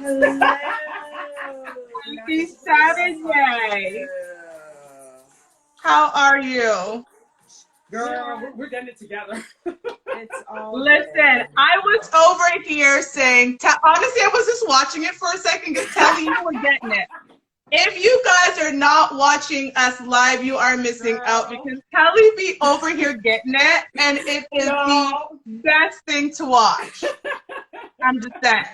Hello. Happy Saturday. How are you? Girl, we're getting it together. It's all Listen, good. I was over here saying, honestly, I was just watching it for a second because Telly, you were getting it. If you guys are not watching us live, you are missing out because Telly be over here getting it, and it is the best thing to watch. I'm just saying.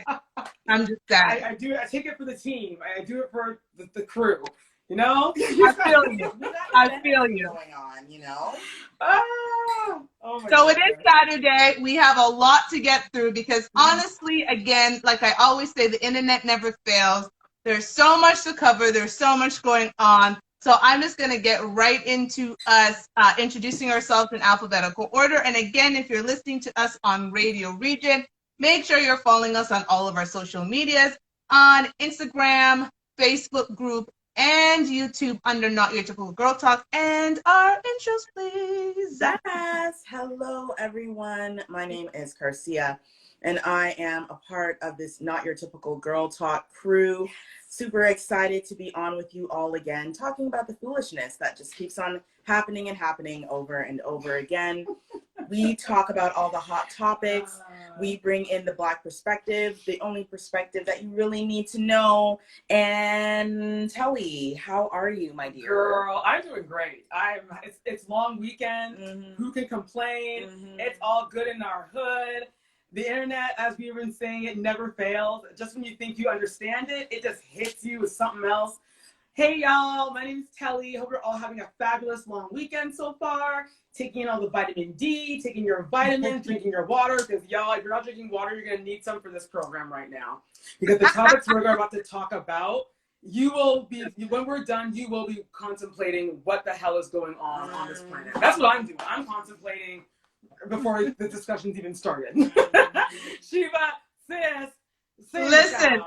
I do it. I take it for the team. I do it for the crew. You know? I feel you. I feel you. Going on, you know? Oh my So God. it is Saturday. We have a lot to get through because honestly, again, like I always say, the internet never fails. There's so much to cover. There's so much going on. So I'm just going to get right into us introducing ourselves in alphabetical order. And again, if you're listening to us on Radio Region, make sure you're following us on all of our social medias on Instagram, Facebook group, and YouTube under Not Your Typical Girl Talk. And our intros, please. Yes. Hello, everyone. My name is Garcia, and I am a part of this Not Your Typical Girl Talk crew. Super excited to be on with you all again, talking about the foolishness that just keeps on happening and happening over and over again. We talk about all the hot topics. We bring in the Black perspective, the only perspective that you really need to know. And Telly, how are you, my dear? Girl, I'm doing great. It's long weekend. Who can complain? It's all good in our hood. The internet, as we've been saying, it never fails. Just when you think you understand it, it just hits you with something else. Hey y'all, my name is Telly. Hope you're all having a fabulous long weekend so far. Taking in all the vitamin D, taking your vitamins, drinking your water, because y'all, if you're not drinking water, you're gonna need some for this program right now. Because the topics we're about to talk about, you will be, when we're done, you will be contemplating what the hell is going on this planet. That's what I'm doing. I'm contemplating before the discussion's even started. Shiva, sis, Listen,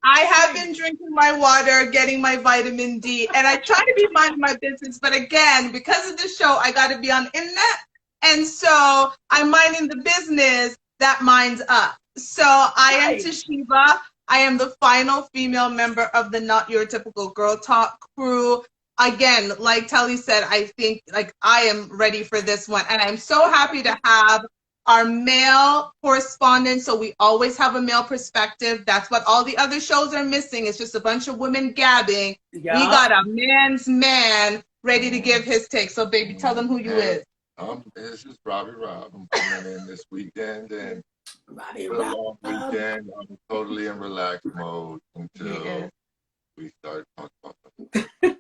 I have been drinking my water, getting my vitamin D, and I try to be minding my business. But again, because of this show, I got to be on the internet. And so I'm minding the business that minds up. So I am Toshiba. I am the final female member of the Not Your Typical Girl Talk crew. Again, like Telly said, I think like I am ready for this one. And I'm so happy to have our male correspondent, so we always have a male perspective. That's what all the other shows are missing. It's just a bunch of women gabbing. Yeah. We got a man's man ready to give his take. So, baby, tell them who you is. This is Robbie Rob. I'm coming in this weekend, and for the long weekend, I'm totally in relaxed mode until we start talking about something.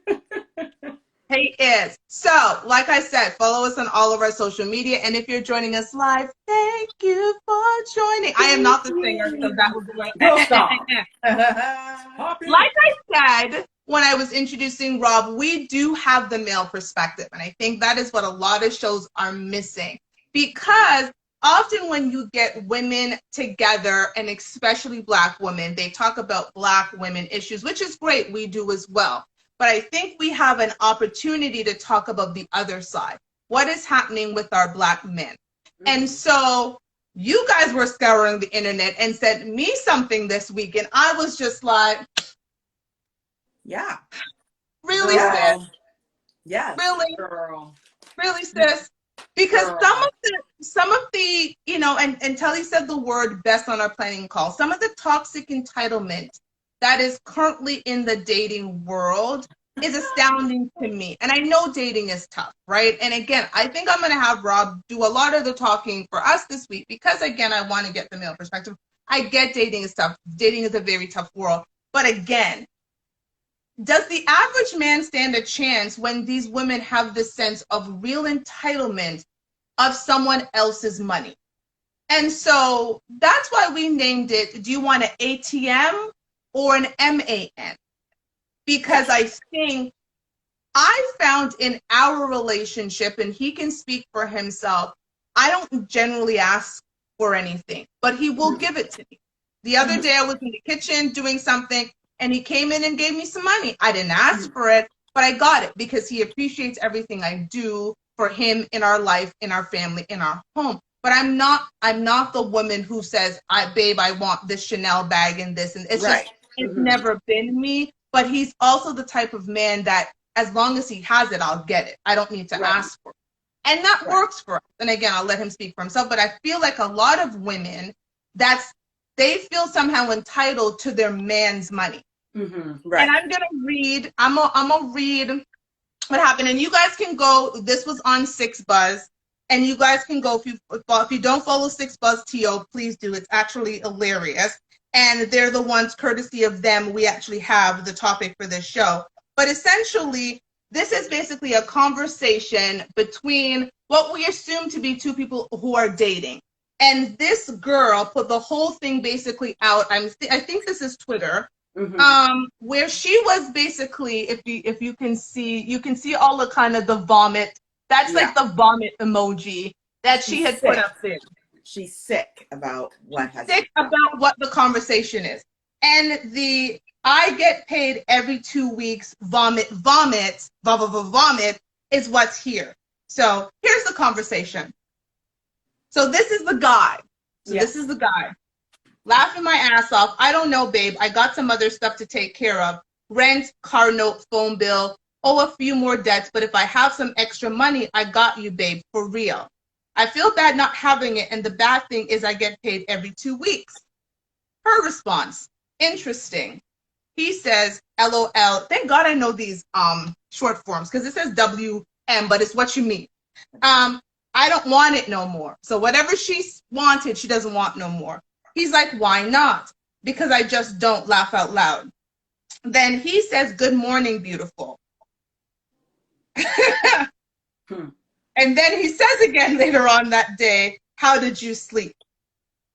He is. So, like I said, follow us on all of our social media. And if you're joining us live, thank you for joining. I am not the singer, so that was like I said when I was introducing Rob, we do have the male perspective. And I think that is what a lot of shows are missing. Because often when you get women together, and especially Black women, they talk about Black women issues, which is great. We do as well. But I think we have an opportunity to talk about the other side. What is happening with our Black men? And so you guys were scouring the internet and sent me something this week. And I was just like, yeah. Really, sis? Yes. Really? Girl. Really, sis? Because some of the, you know, and Telly said the word best on our planning call, some of the toxic entitlement that is currently in the dating world is astounding to me. And I know dating is tough, right? And again, I think I'm going to have Rob do a lot of the talking for us this week because, again, I want to get the male perspective. I get dating is tough. Dating is a very tough world. But again, does the average man stand a chance when these women have this sense of real entitlement of someone else's money? And so that's why we named it, do you want an ATM or an MAN? Because I think I found in our relationship, and he can speak for himself, I don't generally ask for anything, but he will give it to me. The other day I was in the kitchen doing something and he came in and gave me some money. I didn't ask for it, but I got it because he appreciates everything I do for him in our life, in our family, in our home. But I'm not the woman who says, babe, I want this Chanel bag and this. And it's just, it's never been me. But he's also the type of man that as long as he has it, I'll get it. I don't need to ask for it. And that works for us. And again, I'll let him speak for himself. But I feel like a lot of women, they feel somehow entitled to their man's money. And I'm gonna read what happened. And you guys can go, this was on 6Buzz. And you guys can go, if you don't follow 6Buzz TO, please do. It's actually hilarious. And they're the ones, courtesy of them, we actually have the topic for this show. But essentially, this is basically a conversation between what we assume to be two people who are dating. And this girl put the whole thing basically out. I think this is Twitter, where she was basically, if you can see all the kind of the vomit. That's like the vomit emoji that she had put up there. She's sick about what has about what the conversation is. And I get paid every 2 weeks, vomit, is what's here. So here's the conversation. So this is the guy. This is the guy. Laughing my ass off. I don't know, babe. I got some other stuff to take care of. Rent, car note, phone bill. Oh, a few more debts. But if I have some extra money, I got you, babe, for real. I feel bad not having it. And the bad thing is I get paid every 2 weeks. Her response. Interesting. He says, LOL. Thank God I know these short forms because it says WM, but it's what you mean. I don't want it no more. So whatever she wanted, she doesn't want no more. He's like, why not? Because I just don't, laugh out loud. Then he says, good morning, beautiful. And then he says again later on that day, how did you sleep?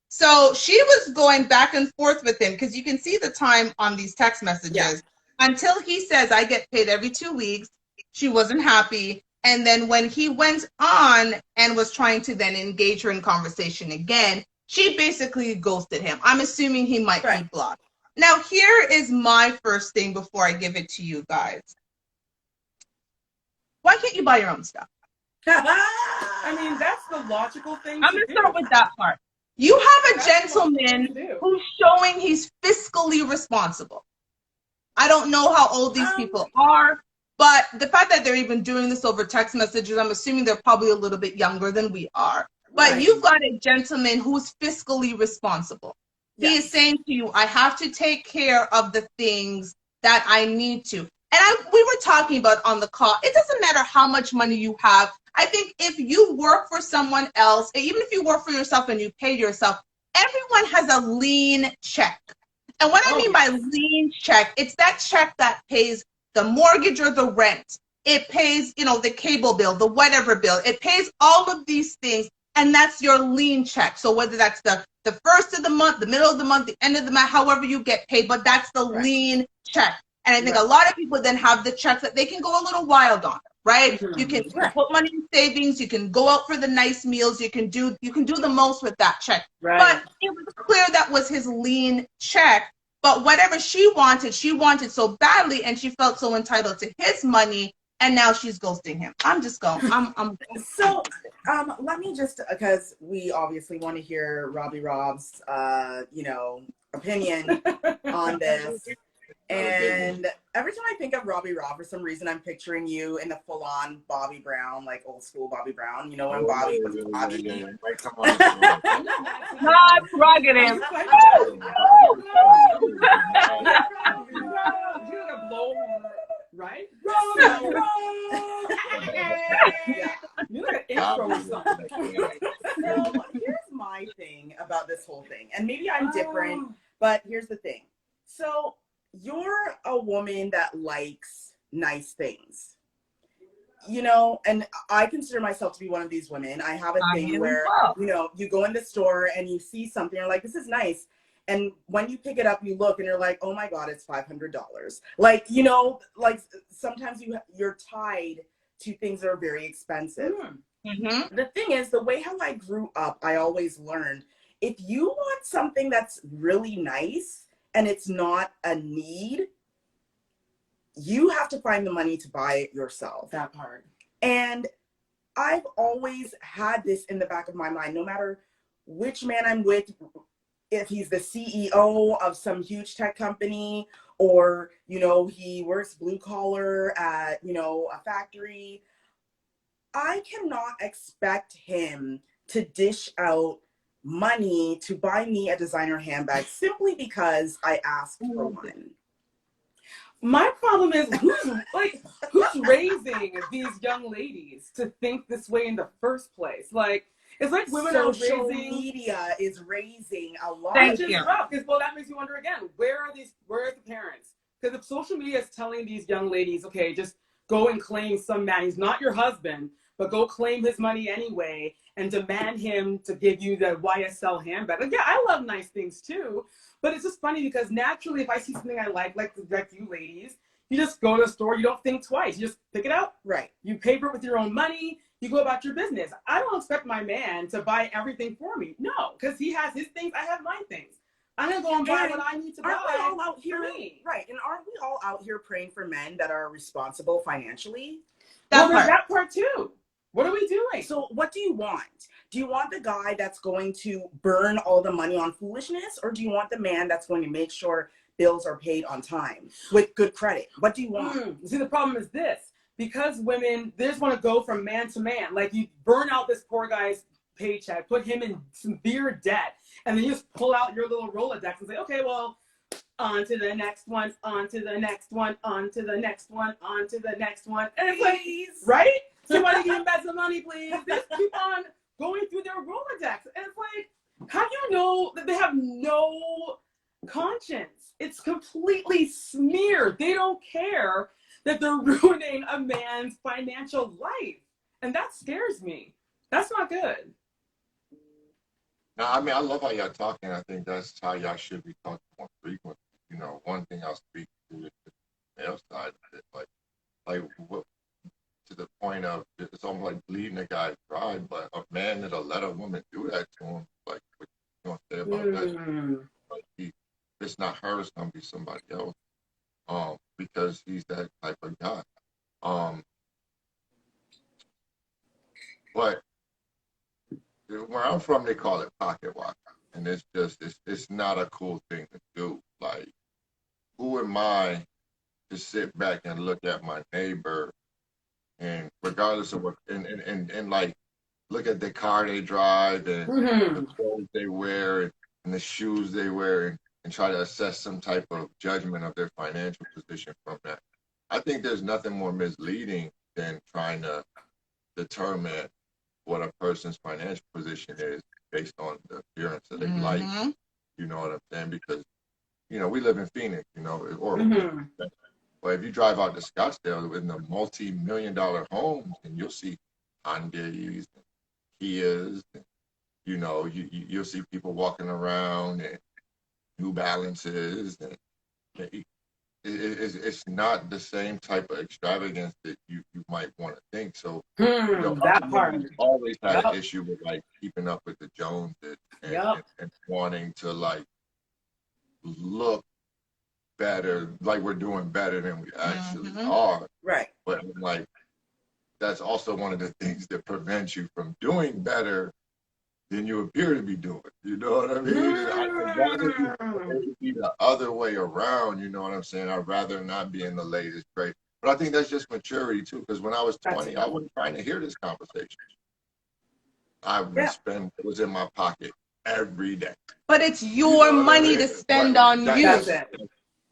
So she was going back and forth with him because you can see the time on these text messages until he says, I get paid every 2 weeks. She wasn't happy. And then when he went on and was trying to then engage her in conversation again, she basically ghosted him. I'm assuming he might be blocked. Now, here is my first thing before I give it to you guys. Why can't you buy your own stuff? I mean, that's the logical thing. I'm going to start with that part. You have a gentleman who's showing he's fiscally responsible. I don't know how old these people are, but the fact that they're even doing this over text messages, I'm assuming they're probably a little bit younger than we are. But you've got a gentleman who's fiscally responsible. He is saying to you, I have to take care of the things that I need to. And we were talking about on the call, it doesn't matter how much money you have. I think if you work for someone else, even if you work for yourself and you pay yourself, everyone has a lean check. And what I mean by lean check, it's that check that pays the mortgage or the rent. It pays, the cable bill, the whatever bill. It pays all of these things, and that's your lean check. So whether that's the first of the month, the middle of the month, the end of the month, however you get paid, but that's the lean check. And I think a lot of people then have the checks that they can go a little wild on, right? You can put money in savings, you can go out for the nice meals, you can do the most with that check. But it was clear that was his lean check. But whatever she wanted so badly, and she felt so entitled to his money, and now she's ghosting him. I'm just going. So let me just, because we obviously want to hear Robbie Rob's opinion on this. And every time I think of Robbie Rob, for some reason, I'm picturing you in the full-on Bobby Brown, like old school Bobby Brown. You know, when Bobby was Bobby. Not prerogative. Right? So here's my thing about this whole thing. And maybe I'm different, but here's the thing. So you're a woman that likes nice things. you know, and I consider myself to be one of these women. I have a thing where, you know, you go in the store and you see something, you're like, this is nice. And when you pick it up, you look and you're like, oh my God, it's $500. Like, you know, like sometimes you're tied to things that are very expensive. Mm-hmm. The thing is, the way how I grew up, I always learned, if you want something that's really nice and it's not a need, you have to find the money to buy it yourself. That part. And I've always had this in the back of my mind, no matter which man I'm with, if he's the CEO of some huge tech company, or, you know, he works blue collar at, you know, a factory, I cannot expect him to dish out money to buy me a designer handbag simply because I asked for one. My problem is who's raising these young ladies to think this way in the first place? Like, it's like women are raising. Social media is raising a lot. Which is rough, because well, that makes you wonder again, where are the parents? Because if social media is telling these young ladies, okay, just go and claim some man, he's not your husband, but go claim his money anyway and demand him to give you the YSL handbag. Like, yeah, I love nice things too, but it's just funny because naturally, if I see something I like you ladies, you just go to the store, you don't think twice, you just pick it out. Right. You pay for it with your own money, you go about your business. I don't expect my man to buy everything for me. No, because he has his things, I have my things. I'm gonna go and buy what I need to buy. Aren't we all out here, for me? right? And aren't we all out here praying for men that are responsible financially? There's that part too. What are we doing? So what do you want? Do you want the guy that's going to burn all the money on foolishness, or do you want the man that's going to make sure bills are paid on time with good credit? What do you want? See, the problem is this. Because women, they just want to go from man to man. Like, you burn out this poor guy's paycheck, put him in severe debt, and then you just pull out your little Rolodex and say, okay, well, on to the next one, on to the next one, on to the next one, on to the next one. And it's like, right? Somebody give me back some money, please. They just keep on going through their Rolodex. And it's like, how do you know that they have no conscience? It's completely smeared. They don't care that they're ruining a man's financial life. And that scares me. That's not good. No, I mean, I love how y'all talking. I think that's how y'all should be talking more frequently. You know, one thing I'll speak to is the male side of it. Like what, to the point of, it's almost like bleeding a guy dry, but a man that'll let a woman do that to him, like, what you gonna say about that? Like, if it's not her, it's gonna be somebody else. Because he's that type of guy. But where I'm from, they call it pocket watch, and it's not a cool thing to do. Like, who am I to sit back and look at my neighbor, and regardless of what, and like, look at the car they drive and the clothes they wear and the shoes they wear, and try to assess some type of judgment of their financial position from that. I think there's nothing more misleading than trying to determine what a person's financial position is based on the appearance of their life. You know what I'm saying? Because, you know, we live in Phoenix, you know, or but if you drive out to Scottsdale in the multi-million-dollar homes, and you'll see Hyundais and Kias, and, you know, you'll see people walking around and New Balances, and it's not the same type of extravagance that you might want to think. So you know, that part always had an issue with like keeping up with the Joneses and wanting to like look better, like we're doing better than we actually are. Right. But like, that's also one of the things that prevents you from doing better than you appear to be doing. You know what I mean? I'd rather be the other way around, you know what I'm saying? I'd rather not be in the latest grade. But I think that's just maturity too, because when I was 20, I wasn't trying to hear this conversation. I would spend, it was in my pocket every day. But it's your money to spend on you. That's it.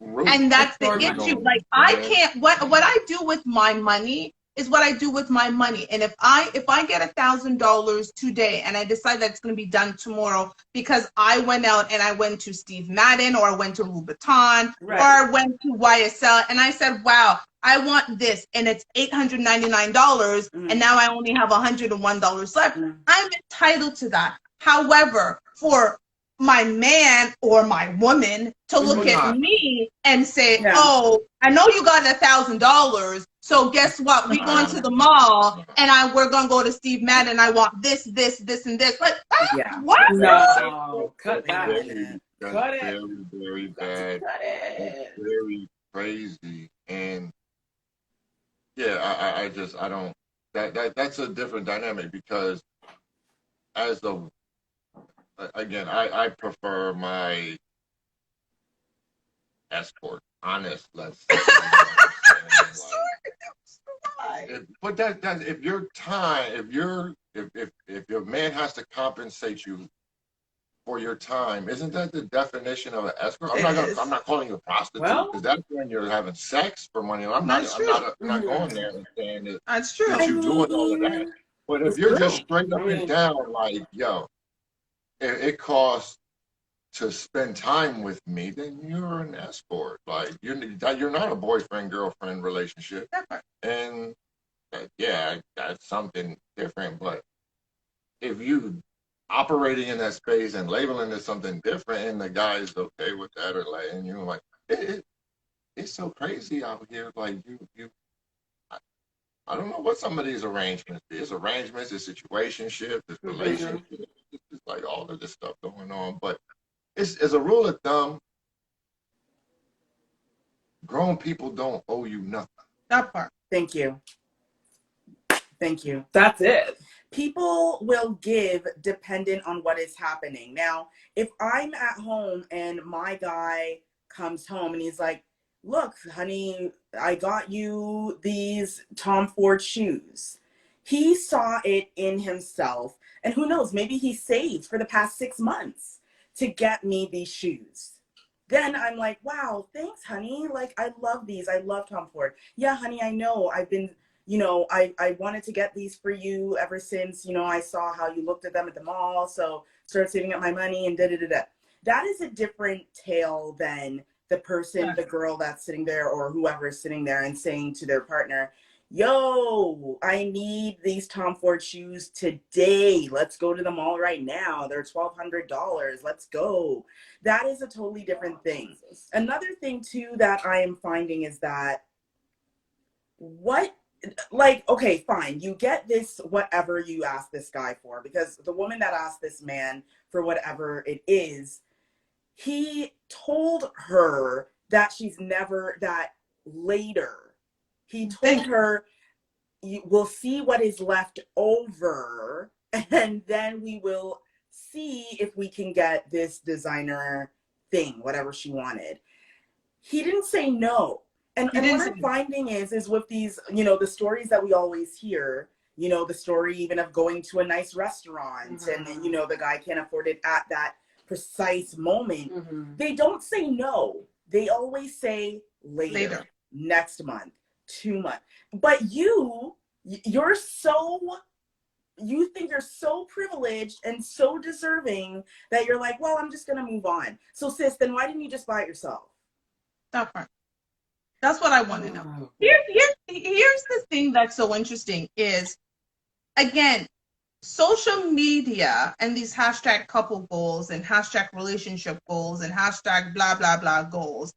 And that's the issue. Like, I can't, what I do with my money is what I do with my money. And if I get $1,000 today and I decide that it's going to be done tomorrow because I went out and I went to Steve Madden, or I went to Louboutin, or I went to YSL, and I said, wow, I want this, and it's $899, and now I only have $101 left. I'm entitled to that. However, for my man or my woman to look at me and say, oh, I know you got $1,000, so guess what? We're going to the mall, and we're going to go to Steve Madden, and I want this, this, this, and this. Like, what? No, cut that. That's Cut it. very, very bad. Cut it. It's very crazy. And yeah, I don't, that's a different dynamic, because as the, again, I prefer my escort, honest, let's say. But that if your time, if your man has to compensate you for your time, isn't that the definition of an escort? I'm not calling you a prostitute, because that's when you're having sex for money. I'm not going there and saying that, that's true. that you're doing all of that. But if you're just straight up and down, like, yo, it costs to spend time with me, then you're an escort. Like, you're not a boyfriend-girlfriend relationship. And that's something different. But if you operating in that space and labeling it something different, and the guy is okay with that, or like, and you're like, it's so crazy out here. Like, I don't know what some of these arrangements is. Arrangements, it's situationship, it's relationship, it's like all of this stuff going on. But it's, as a rule of thumb, grown people don't owe you nothing. That part. Thank you. Thank you. That's it. People will give dependent on what is happening. Now, if I'm at home and my guy comes home and he's like, look, honey, I got you these Tom Ford shoes. He saw it in himself. And who knows, maybe he saved for the past 6 months to get me these shoes. Then I'm like, wow, thanks, honey. Like, I love these. I love Tom Ford. Yeah, honey, I know. I've been, I wanted to get these for you ever since, I saw how you looked at them at the mall. So started saving up my money and da-da-da-da. That is a different tale than the person, the girl that's sitting there or whoever is sitting there and saying to their partner, yo, I need these Tom Ford shoes today. Let's go to the mall right now. They're $1,200. Let's go. That is a totally different thing. Another thing, too, that I am finding is that okay, fine. You get this, whatever you ask this guy for, because the woman that asked this man for whatever it is, he told her that that later. He told her, we'll see what is left over, and then we will see if we can get this designer thing, whatever she wanted. He didn't say no. And what I'm finding is with these, the stories that we always hear, the story even of going to a nice restaurant and, the guy can't afford it at that precise moment. They don't say no. They always say later. Next month, 2 months. But you think you're so privileged and so deserving that you're like, well, I'm just going to move on. So sis, then why didn't you just buy it yourself? That part. That's what I want to know. Here's the thing that's so interesting is, again, social media and these hashtag couple goals and hashtag relationship goals and hashtag blah, blah, blah goals.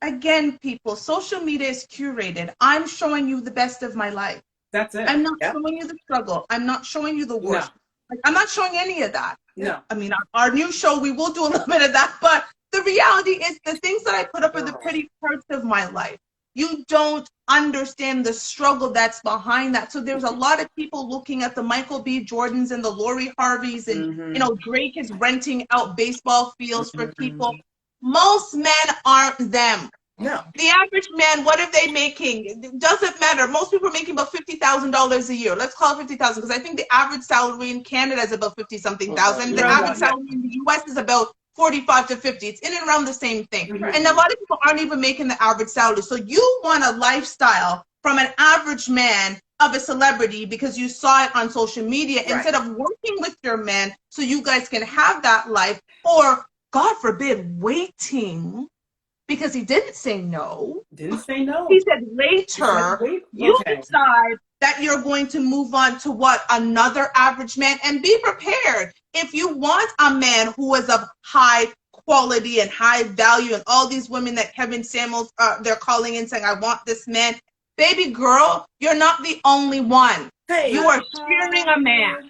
Again, people, social media is curated. I'm showing you the best of my life. That's it. I'm not showing you the struggle. I'm not showing you the worst. No. I'm not showing any of that. No. I mean, our new show, we will do a little bit of that, but the reality is the things that I put up are the pretty parts of my life. You don't understand the struggle that's behind that. So there's a lot of people looking at the Michael B. Jordans and the Lori Harveys and, Drake is renting out baseball fields for people. Most men aren't them. No. The average man, what are they making? It doesn't matter. Most people are making about $50,000 a year. Let's call it $50,000 because I think the average salary in Canada is about 50-something thousand. The average salary in the US is about 45 to 50. It's in and around the same thing. And a lot of people aren't even making the average salary. So you want a lifestyle from an average man of a celebrity because you saw it on social media instead of working with your man so you guys can have that life, or God forbid, waiting because he didn't say no. Didn't say no. He said later, Wait, you okay. decide that you're going to move on to what? Another average man. And be prepared. If you want a man who is of high quality and high value, and all these women that Kevin Samuels, they're calling in saying, I want this man. Baby girl, you're not the only one. Hey, you are sharing a man.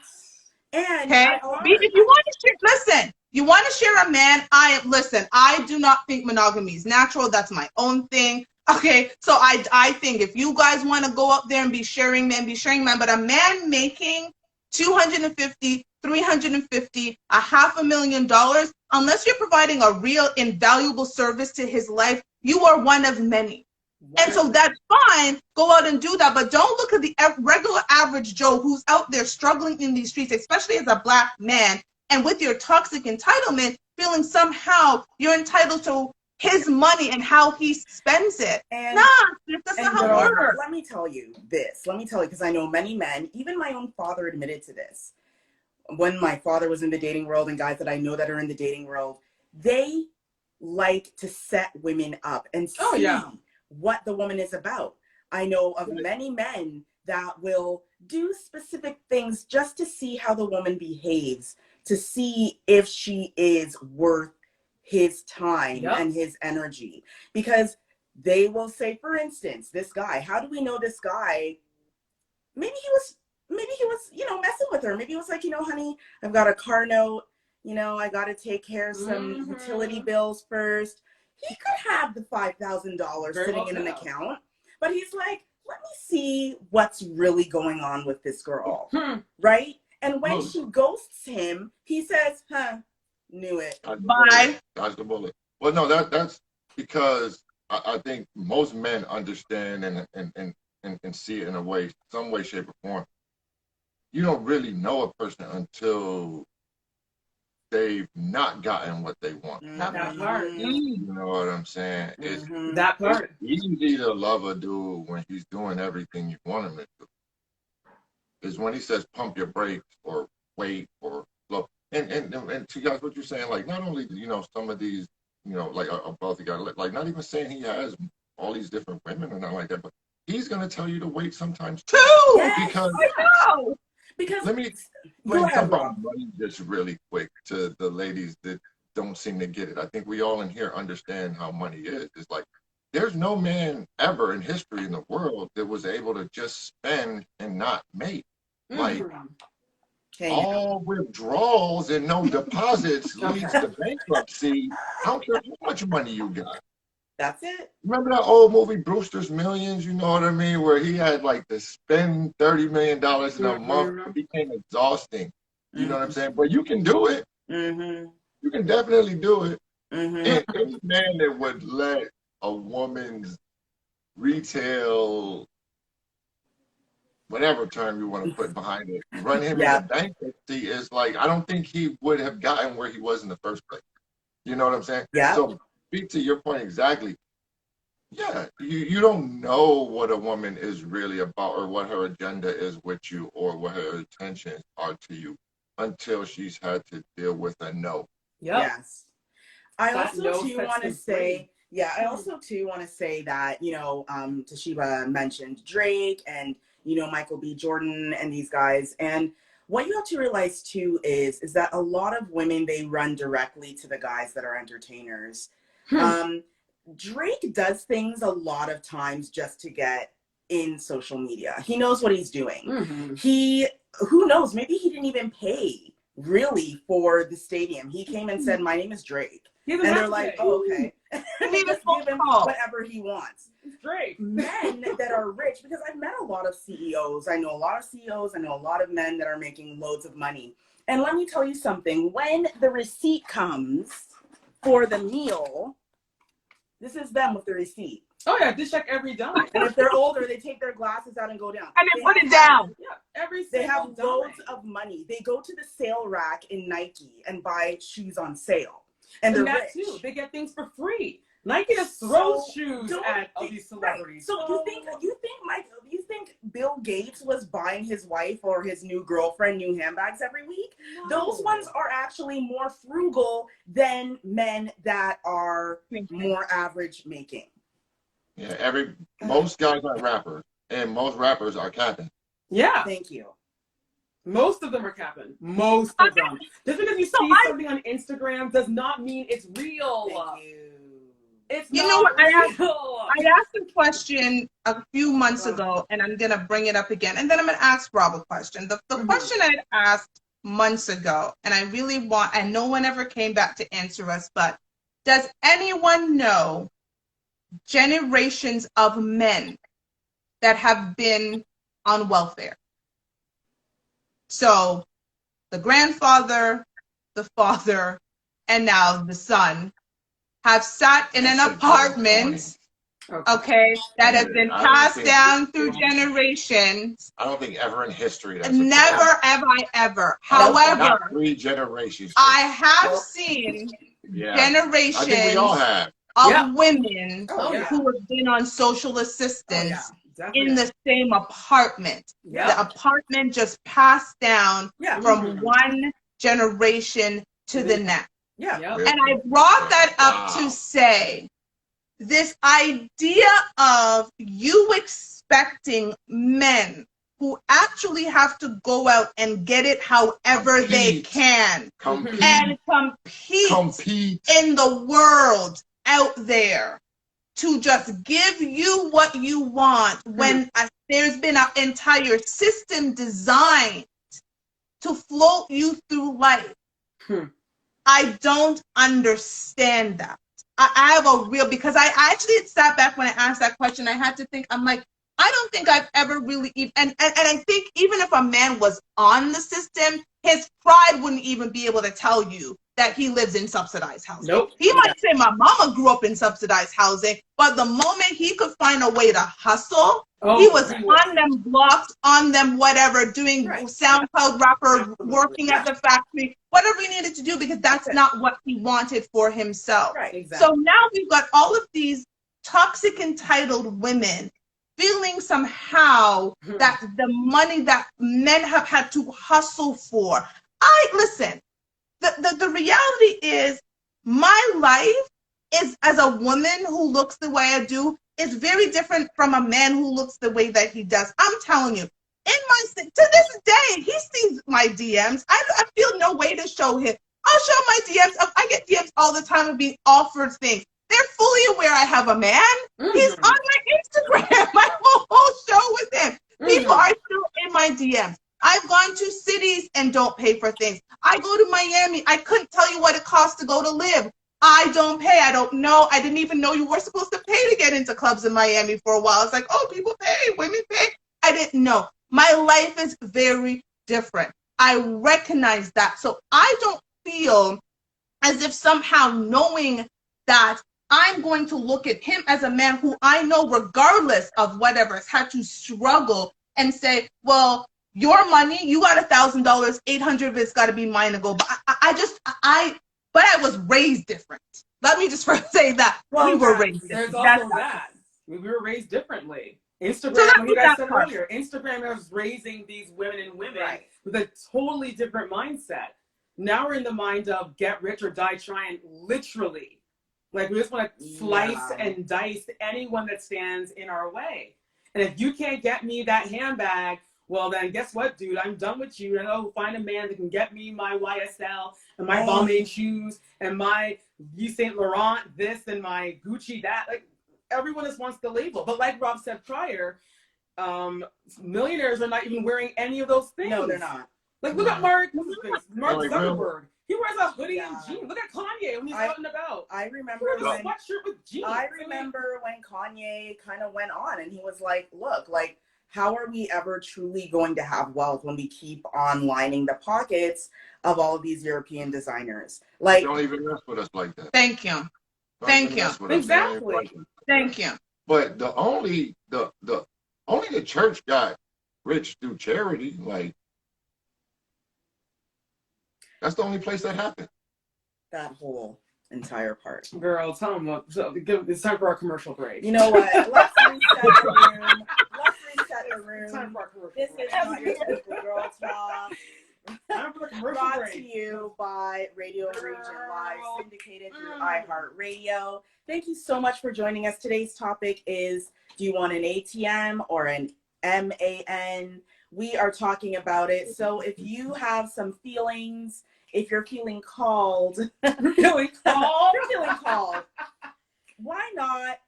And okay? If you want to share, listen, you want to share a man, I do not think monogamy is natural. That's my own thing. Okay, so I think if you guys want to go up there and be sharing men, but a man making $250,000, $350,000, $500,000, unless you're providing a real invaluable service to his life, you are one of many. And so that's fine. Go out and do that. But don't look at the regular average Joe who's out there struggling in these streets, especially as a Black man, and with your toxic entitlement, feeling somehow you're entitled to his money and how he spends it. And that's not how it works. Let me tell you this. Because I know many men, even my own father admitted to this. When my father was in the dating world, and guys that I know that are in the dating world, they like to set women up and see what the woman is about. I know of many men that will do specific things just to see how the woman behaves, to see if she is worth his time and his energy. Because they will say, for instance, this guy, how do we know this guy? Maybe he was, messing with her. Maybe he was like, honey, I've got a car note. I got to take care of some utility bills first. He could have the $5,000 sitting in an account, but he's like, let me see what's really going on with this girl, right? And when she ghosts him, he says, knew it. Bye. Dodge the bullet. Well, no, that's because I think most men understand and see it in a way, some way, shape, or form. You don't really know a person until they've not gotten what they want. That part. You know what I'm saying? It's that part. It's easy to love a dude when he's doing everything you want him to do. Is when he says pump your brakes or wait or slow. And to guys, what you're saying, like not only some of these, like both the guys, like not even saying he has all these different women or nothing like that, but he's gonna tell you to wait sometimes too. Yes, because I know. Because let me explain something about money just really quick to the ladies that don't seem to get it. I think we all in here understand how money is. It's like there's no man ever in history in the world that was able to just spend and not make. Like all withdrawals and no deposits leads to bankruptcy. I don't care how much money you got. That's it. Remember that old movie Brewster's Millions, you know what I mean? Where he had like to spend $30 million in a month. It became exhausting. You know what I'm saying? But you can do it. You can definitely do it. And any man that would let a woman's retail, whatever term you want to put behind it, run him into bankruptcy is like, I don't think he would have gotten where he was in the first place. You know what I'm saying? Yeah. So speak to your point exactly. Yeah, you don't know what a woman is really about or what her agenda is with you or what her intentions are to you until she's had to deal with a no. Yes. I also want to say that, Toshiba mentioned Drake and, Michael B. Jordan and these guys. And what you have to realize too is that a lot of women, they run directly to the guys that are entertainers. Drake does things a lot of times just to get in social media. He knows what he's doing. Who knows, maybe he didn't even pay really for the stadium. He came and said, my name is Drake. And they're like, oh, okay. They just give him whatever he wants. It's Drake. Men that are rich, because I've met a lot of CEOs. I know a lot of CEOs. I know a lot of men that are making loads of money. And let me tell you something. When the receipt comes for the meal, this is them with the receipt. Oh yeah, they check every dime. And if they're older, they take their glasses out and go down. And they put it down. Yeah, they have loads of money. They go to the sale rack in Nike and buy shoes on sale. And they're that rich. too. They get things for free. Nike just throws So, shoes don't at think- these celebrities. So you think Bill Gates was buying his wife or his new girlfriend new handbags every week? No. Those ones are actually more frugal than men that are more average making. Yeah, most guys are rappers, and most rappers are capping. Yeah. Thank you. Most of them are capping. Most of them. Just because you see something on Instagram does not mean it's real. Thank you. It's You not know what? real. I asked a question a few months ago, and I'm going to bring it up again. And then I'm going to ask Rob a question. The question I had asked months ago, and I really want, and no one ever came back to answer us, but does anyone know generations of men that have been on welfare? So the grandfather, the father, and now the son have sat in an apartment, okay, that has been passed down through generations. I don't think ever in history that's Never have I ever. However, not 3 generations. I have seen generations I think we all have. of women Oh, yeah. who have been on social assistance Definitely. in the same apartment. Yeah. The apartment just passed down Yeah. from one generation to the next. Yeah. Yep. And I brought that up to say this idea of you expecting men who actually have to go out and get it however they can and compete in the world out there to just give you what you want when there's been an entire system designed to float you through life. I don't understand that. I have a real, because I actually sat back when I asked that question. I had to think, I'm like, I don't think I've ever really, and I think even if a man was on the system, his pride wouldn't even be able to tell you that he lives in subsidized housing. Nope. He might say, my mama grew up in subsidized housing, but the moment he could find a way to hustle, he was on them blocks, on them whatever, doing SoundCloud rapper, working at the factory, whatever he needed to do, because that's not what he wanted for himself. Right, exactly. So now we've got all of these toxic, entitled women feeling somehow that the money that men have had to hustle for. Listen, the reality is my life is, as a woman who looks the way I do, is very different from a man who looks the way that he does. I'm telling you, to this day, he sees my DMs. I feel no way to show him. I'll show my DMs. I get DMs all the time of being offered things. They're fully aware I have a man. He's on my Instagram. I have a whole show with him. People are still in my DMs. I've gone to cities and don't pay for things. I go to Miami. I couldn't tell you what it costs to go to live. I don't pay. I don't know. I didn't even know you were supposed to pay to get into clubs in Miami for a while. It's like, oh, people pay, women pay. I didn't know. My life is very different. I recognize that. So I don't feel as if somehow knowing that I'm going to look at him as a man who I know, regardless of whatever, has had to struggle and say, well, your money, you got $1,000, 800 of it's got to be mine to go. But but I was raised different. Let me just first say that. Well, we were raised There's different. also that. We were raised differently. Instagram, like you guys said earlier, Instagram is raising these women and women with a totally different mindset. Now we're in the mind of get rich or die trying, literally. Like we just want to slice and dice anyone that stands in our way. And if you can't get me that handbag, well then guess what, dude? I'm done with you. And I'll find a man that can get me my YSL and my Balmain shoes and my Yves Saint Laurent this and my Gucci that. Like everyone just wants the label. But like Rob said prior, millionaires are not even wearing any of those things. No, they're not. Like look at Mark Zuckerberg. He wears a hoodie and jeans. Look at Kanye when he's out and about. I remember he wears a sweatshirt with jeans. I remember when Kanye kind of went on and he was like, look, like, how are we ever truly going to have wealth when we keep on lining the pockets of all of these European designers? Like, don't even mess with us like that. Thank you. Thank you. Exactly. Thank you. But only the church got rich through charity. Like, that's the only place that happened. That whole entire part. Girl, tell them what. So, it's time for our commercial break. You know what? Let's reset the room. Let's reset the It's time room. for our commercial This break. is Not Your Typical Girl Talk. Time for the commercial Brought break. to you by Radio Region Live, syndicated through iHeartRadio. Thank you so much for joining us. Today's topic is, do you want an ATM or an MAN? We are talking about it. So if you have some feelings, if you're feeling called, Feeling called? you're feeling called, why not,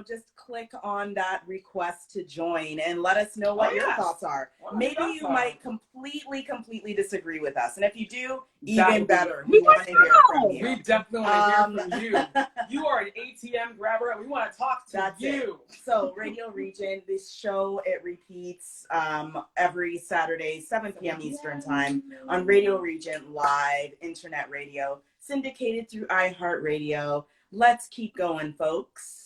just click on that request to join and let us know what your thoughts are. Maybe you might completely disagree with us. And if you do, even better. We want to hear from you. We definitely want to hear from you. You are an ATM grabber, and we want to talk to you. So Radio Region, this show, it repeats every Saturday, 7 p.m. Eastern Time on Radio Region Live, internet radio, syndicated through iHeartRadio. Let's keep going, folks.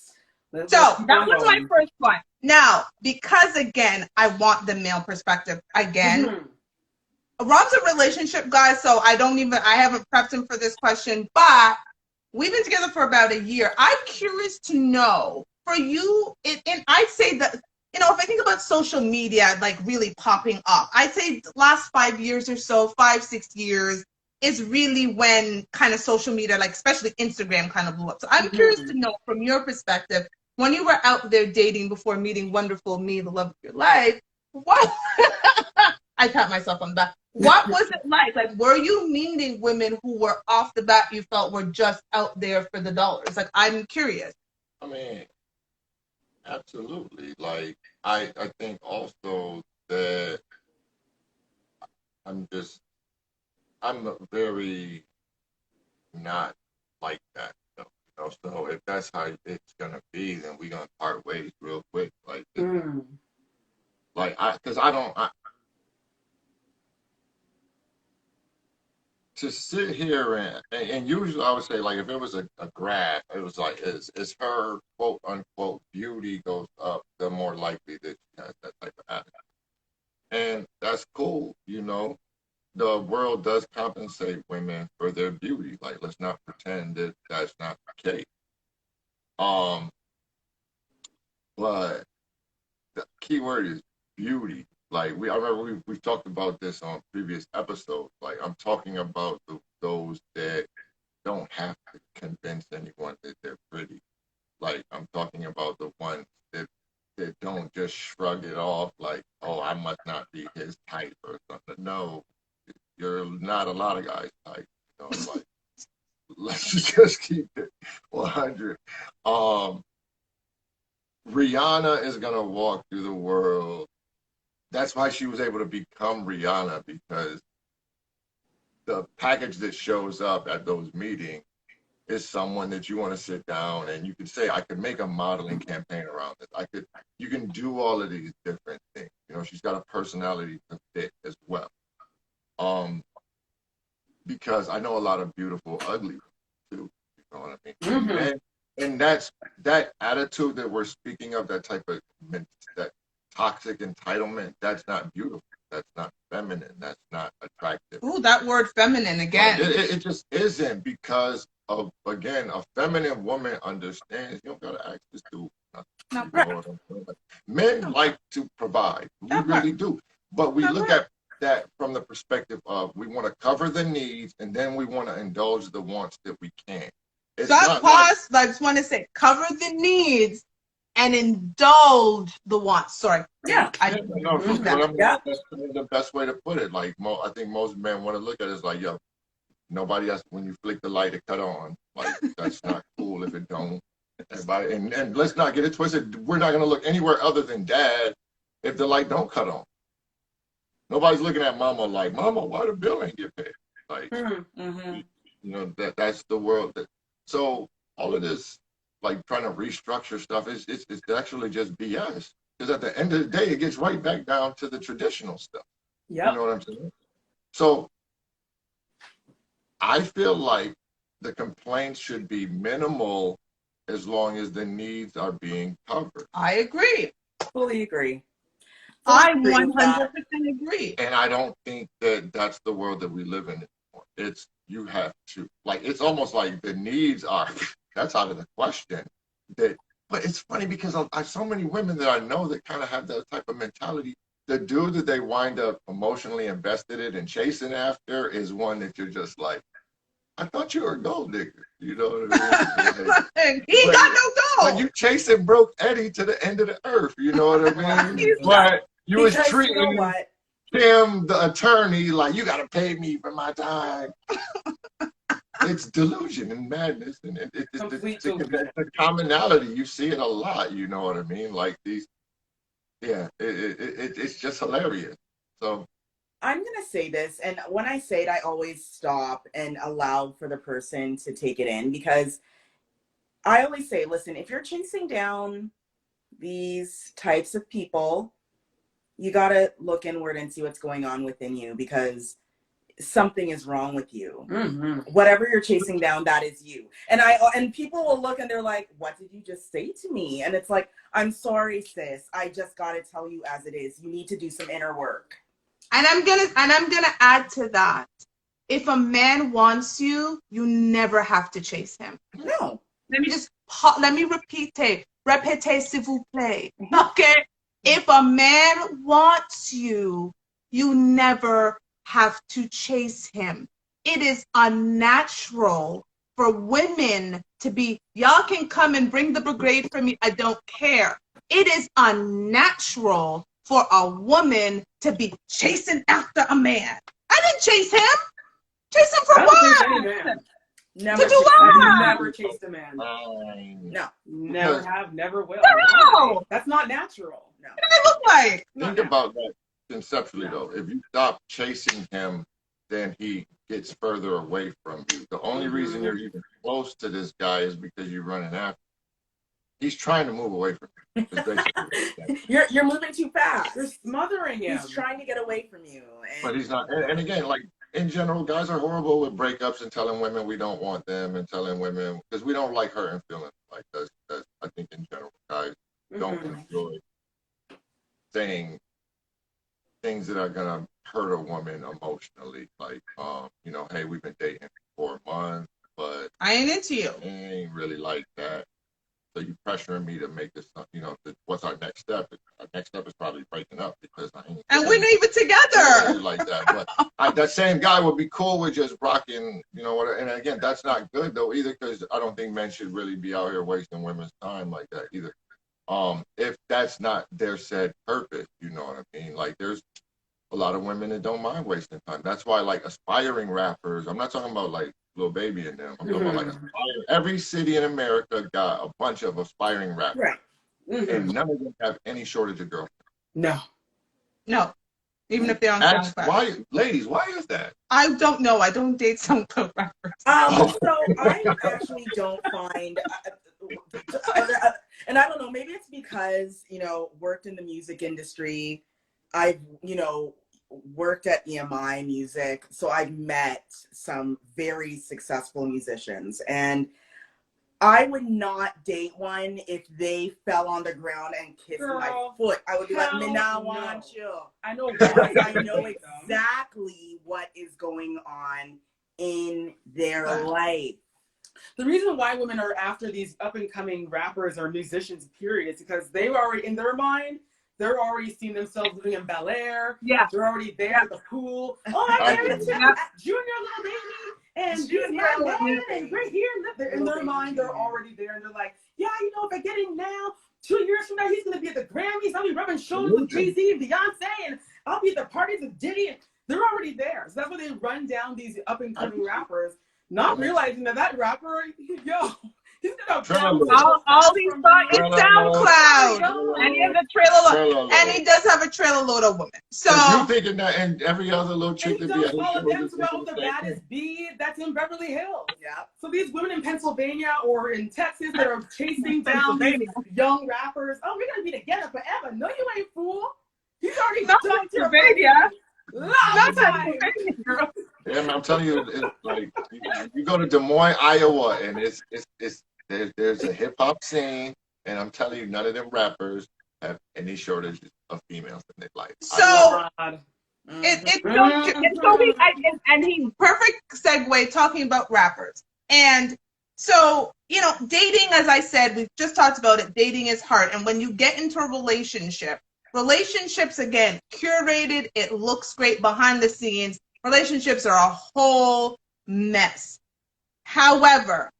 So that was my first one. Now, because again, I want the male perspective again. Mm-hmm. Rob's a relationship guy, so I haven't prepped him for this question, but we've been together for about a year. I'm curious to know for you, and I'd say that, if I think about social media, like really popping up, I'd say the last 5 years or so, 5-6 years, is really when kind of social media, like especially Instagram, kind of blew up. So I'm curious to know from your perspective, when you were out there dating before meeting wonderful me, the love of your life, what? I pat myself on the back. What was it like? Like, were you meeting women who were off the bat you felt were just out there for the dollars? Like, I'm curious. I mean, absolutely. Like, I think also that I'm very not like that. So if that's how it's gonna be, then we're gonna part ways real quick. Like, to sit here and usually I would say, like, if it was a graph, it was like as her quote unquote beauty goes up, the more likely that she has that type of attitude, and that's cool. The world does compensate women for their beauty. Like, let's not pretend that that's not the case. But the key word is beauty. Like, I remember we've talked about this on previous episodes. Like, I'm talking about those that don't have to convince anyone that they're pretty. Like, I'm talking about the ones that don't just shrug it off like, oh, I must not be his type or something. No. You're not a lot of guys type, like, let's just keep it 100. Rihanna is gonna walk through the world. That's why she was able to become Rihanna, because the package that shows up at those meetings is someone that you want to sit down and you can say, I could make a modeling campaign around this. You can do all of these different things. She's got a personality to fit as well. Because I know a lot of beautiful, ugly too. You know what I mean? Mm-hmm. And that attitude that we're speaking of, that type of that toxic entitlement, that's not beautiful. That's not feminine. That's not attractive. Ooh, that word feminine again. It just isn't, because of, again, a feminine woman understands. You don't gotta ask this dude. Men like to provide. We really do. But we look at that from the perspective of, we want to cover the needs and then we want to indulge the wants that we can. I just want to say, cover the needs and indulge the wants. Sorry. Yeah. That's the best way to put it. Like, I think most men want to look at it as like, yo, nobody else, when you flick the light, it cut on. Like, that's not cool if it don't. Everybody, and let's not get it twisted. We're not going to look anywhere other than dad if the light don't cut on. Nobody's looking at mama like, mama, why the bill ain't get paid? Like, that's the world. So all of this, like, trying to restructure stuff, it's actually just BS. Because at the end of the day, it gets right back down to the traditional stuff. Yeah. You know what I'm saying? So I feel like the complaints should be minimal as long as the needs are being covered. I agree. Fully agree. I 100% agree. And I don't think that that's the world that we live in anymore. It's, you have to, like, it's almost like the needs are, that's out of the question. But it's funny because I so many women that I know that kind of have that type of mentality. The dude that they wind up emotionally invested in and chasing after is one that you're just like, I thought you were a gold digger. You know what I mean? Like, He got no but gold. you chasing broke Eddie to the end of the earth. You know what I mean? But you was Because treating you know what? him, the attorney, like, you got to pay me for my time. It's delusion and madness, and it's a commonality. You see it a lot. You know what I mean? Like these, yeah. It's just hilarious. So I'm gonna say this, and when I say it, I always stop and allow for the person to take it in, because I always say, listen, if you're chasing down these types of people, you gotta look inward and see what's going on within you, because something is wrong with you. Whatever you're chasing down, that is you. And people will look and they're like, what did you just say to me? And it's like, I'm sorry, sis. I just gotta tell you as it is. You need to do some inner work. And I'm gonna add to that. If a man wants you, you never have to chase him. No. Let me repeat it. Répétez, s'il vous plaît. Okay? If a man wants you, you never have to chase him. It is unnatural for women to be, y'all can come and bring the brigade for me, I don't care. It is unnatural for a woman to be chasing after a man. I didn't chase him. Chase him for what? Never. To do what? I've never chased a man. No. Never have, never will. No. That's not natural. No. What do they look like? think about that conceptually, though. If you stop chasing him, then he gets further away from you. The only reason you're even close to this guy is because you're running after. He's trying to move away from you. It's basically You're moving too fast. You're smothering him. He's trying to get away from you. But he's not. And again, like in general, guys are horrible with breakups and telling women we don't want them and telling women because we don't like hurting feelings. Like that's I think in general, guys don't enjoy saying things that are gonna hurt a woman emotionally. Like, you know, hey, we've been dating for 4 months, but I ain't into you. I ain't really like that. So you pressuring me to make this, you know, what's our next step? Our next step is probably breaking up because I ain't. And we're not even together. Like that. But that same guy would be cool with just rocking, you know what? And again, that's not good though either, because I don't think men should really be out here wasting women's time like that either. If that's not their said purpose, you know what I mean? Like there's a lot of women that don't mind wasting time. That's why like aspiring rappers, I'm not talking about like Lil Baby and them. I'm talking about like every city in America got a bunch of aspiring rappers. Right. And none of them have any shortage of girlfriends. No. Even if they're on SoundCloud. Why, ladies, why is that? I don't know. I don't date SoundCloud rappers. So I actually don't find, and I don't know, maybe it's because, you know, worked in the music industry. I've, you know, worked at EMI Music, so I've met some very successful musicians, and I would not date one if they fell on the ground and kissed my foot. I would be like, "Me nah want you." I know. I know exactly what is going on in their life. The reason why women are after these up and coming rappers or musicians, period, is because they were already in their mind. They're already seeing themselves living in Bel Air. Yeah. They're already there at the pool. Oh, I'm married to Junior Little Baby. And he's my man, and we're here. In their mind, they're already there. And they're like, yeah, you know, if I get in now, 2 years from now, he's going to be at the Grammys. I'll be rubbing shoulders with Jay-Z and Beyonce. And I'll be at the parties with Diddy. And they're already there. So that's why they run down these up-and-coming rappers, not realizing that rapper, yo, he's going to all these songs in SoundCloud. And he has a trailer load. And he does have a trailer load of women. So you thinking that and every other little chick that be all of them throughout the baddest beat that's in Beverly Hills. Yeah. So these women in Pennsylvania or in Texas that are chasing down these young rappers, oh, we're gonna be together forever. No, you ain't, fool. He's already not Pennsylvania. Not Pennsylvania. Yeah, I'm telling you, it's like you go to Des Moines, Iowa, and there's a hip hop scene, and I'm telling you, none of them rappers have any shortage of females in their life. So It's so true. And so and he perfect segue talking about rappers. And so, you know, dating, as I said, we've just talked about it, dating is hard. And when you get into a relationship, relationships, again, curated, it looks great behind the scenes. Relationships are a whole mess. However,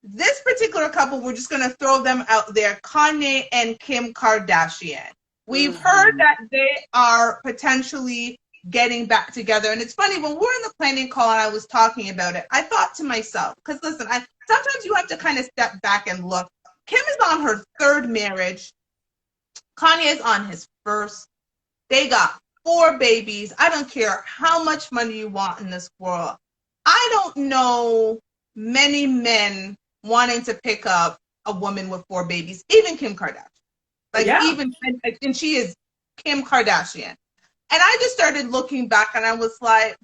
this particular couple, we're just going to throw them out there, Kanye and Kim Kardashian. We've heard that they are potentially getting back together. And it's funny, when we're in the planning call and I was talking about it, I thought to myself, because listen, sometimes you have to kind of step back and look. Kim is on her third marriage. Kanye is on his first. They got 4 babies. I don't care how much money you want in this world. I don't know many men wanting to pick up a woman with 4 babies, even Kim Kardashian. And she is Kim Kardashian. And I just started looking back and I was like,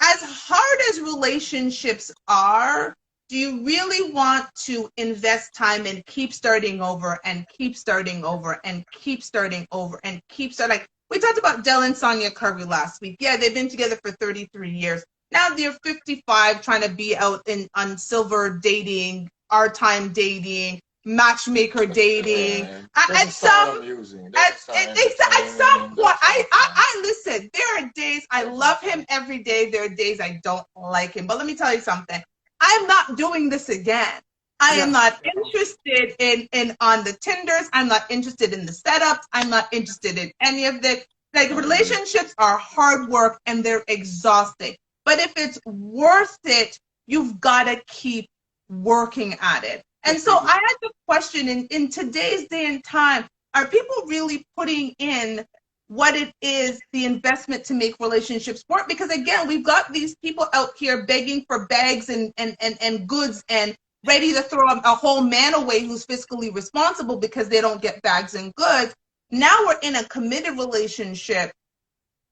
as hard as relationships are, do you really want to invest time and keep starting over and keep starting over and keep starting over and keep starting? Like we talked about Del and Sonia Curry last week. Yeah, they've been together for 33 years. Now they're 55, trying to be out on silver dating, our time dating, matchmaker dating. At some point, I listen. There are days I love him every day. There are days I don't like him. But let me tell you something. I am not doing this again. I am not interested in on the Tinders. I'm not interested in the setups. I'm not interested in any of this. Like, relationships are hard work and they're exhausting. But if it's worth it, you've got to keep working at it. And so I had the question, in today's day and time, are people really putting in what it is, the investment to make relationships work? Because again, we've got these people out here begging for bags and goods and ready to throw a whole man away who's fiscally responsible because they don't get bags and goods. Now we're in a committed relationship.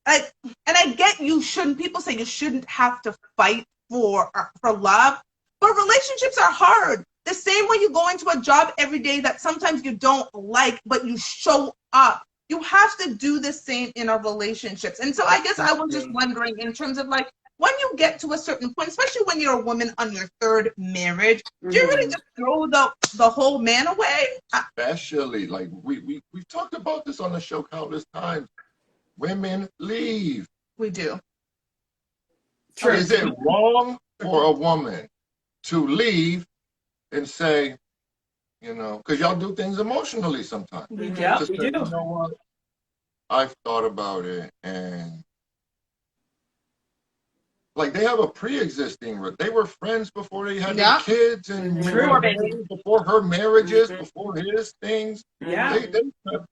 And I get you shouldn't, people say you shouldn't have to fight for love, but relationships are hard. The same way you go into a job every day that sometimes you don't like, but you show up. You have to do the same in our relationships. And so I guess I was just wondering, in terms of like, when you get to a certain point, especially when you're a woman on your third marriage, do you really just throw the whole man away? Especially, like, we've talked about this on the show countless times. Women leave. We do. True. Is it wrong for a woman to leave and say, you know, because y'all do things emotionally sometimes. Yeah, we do. You know what? I've thought about it, and like they have a pre-existing. They were friends before they had their kids, and before her marriages, before his things. Yeah,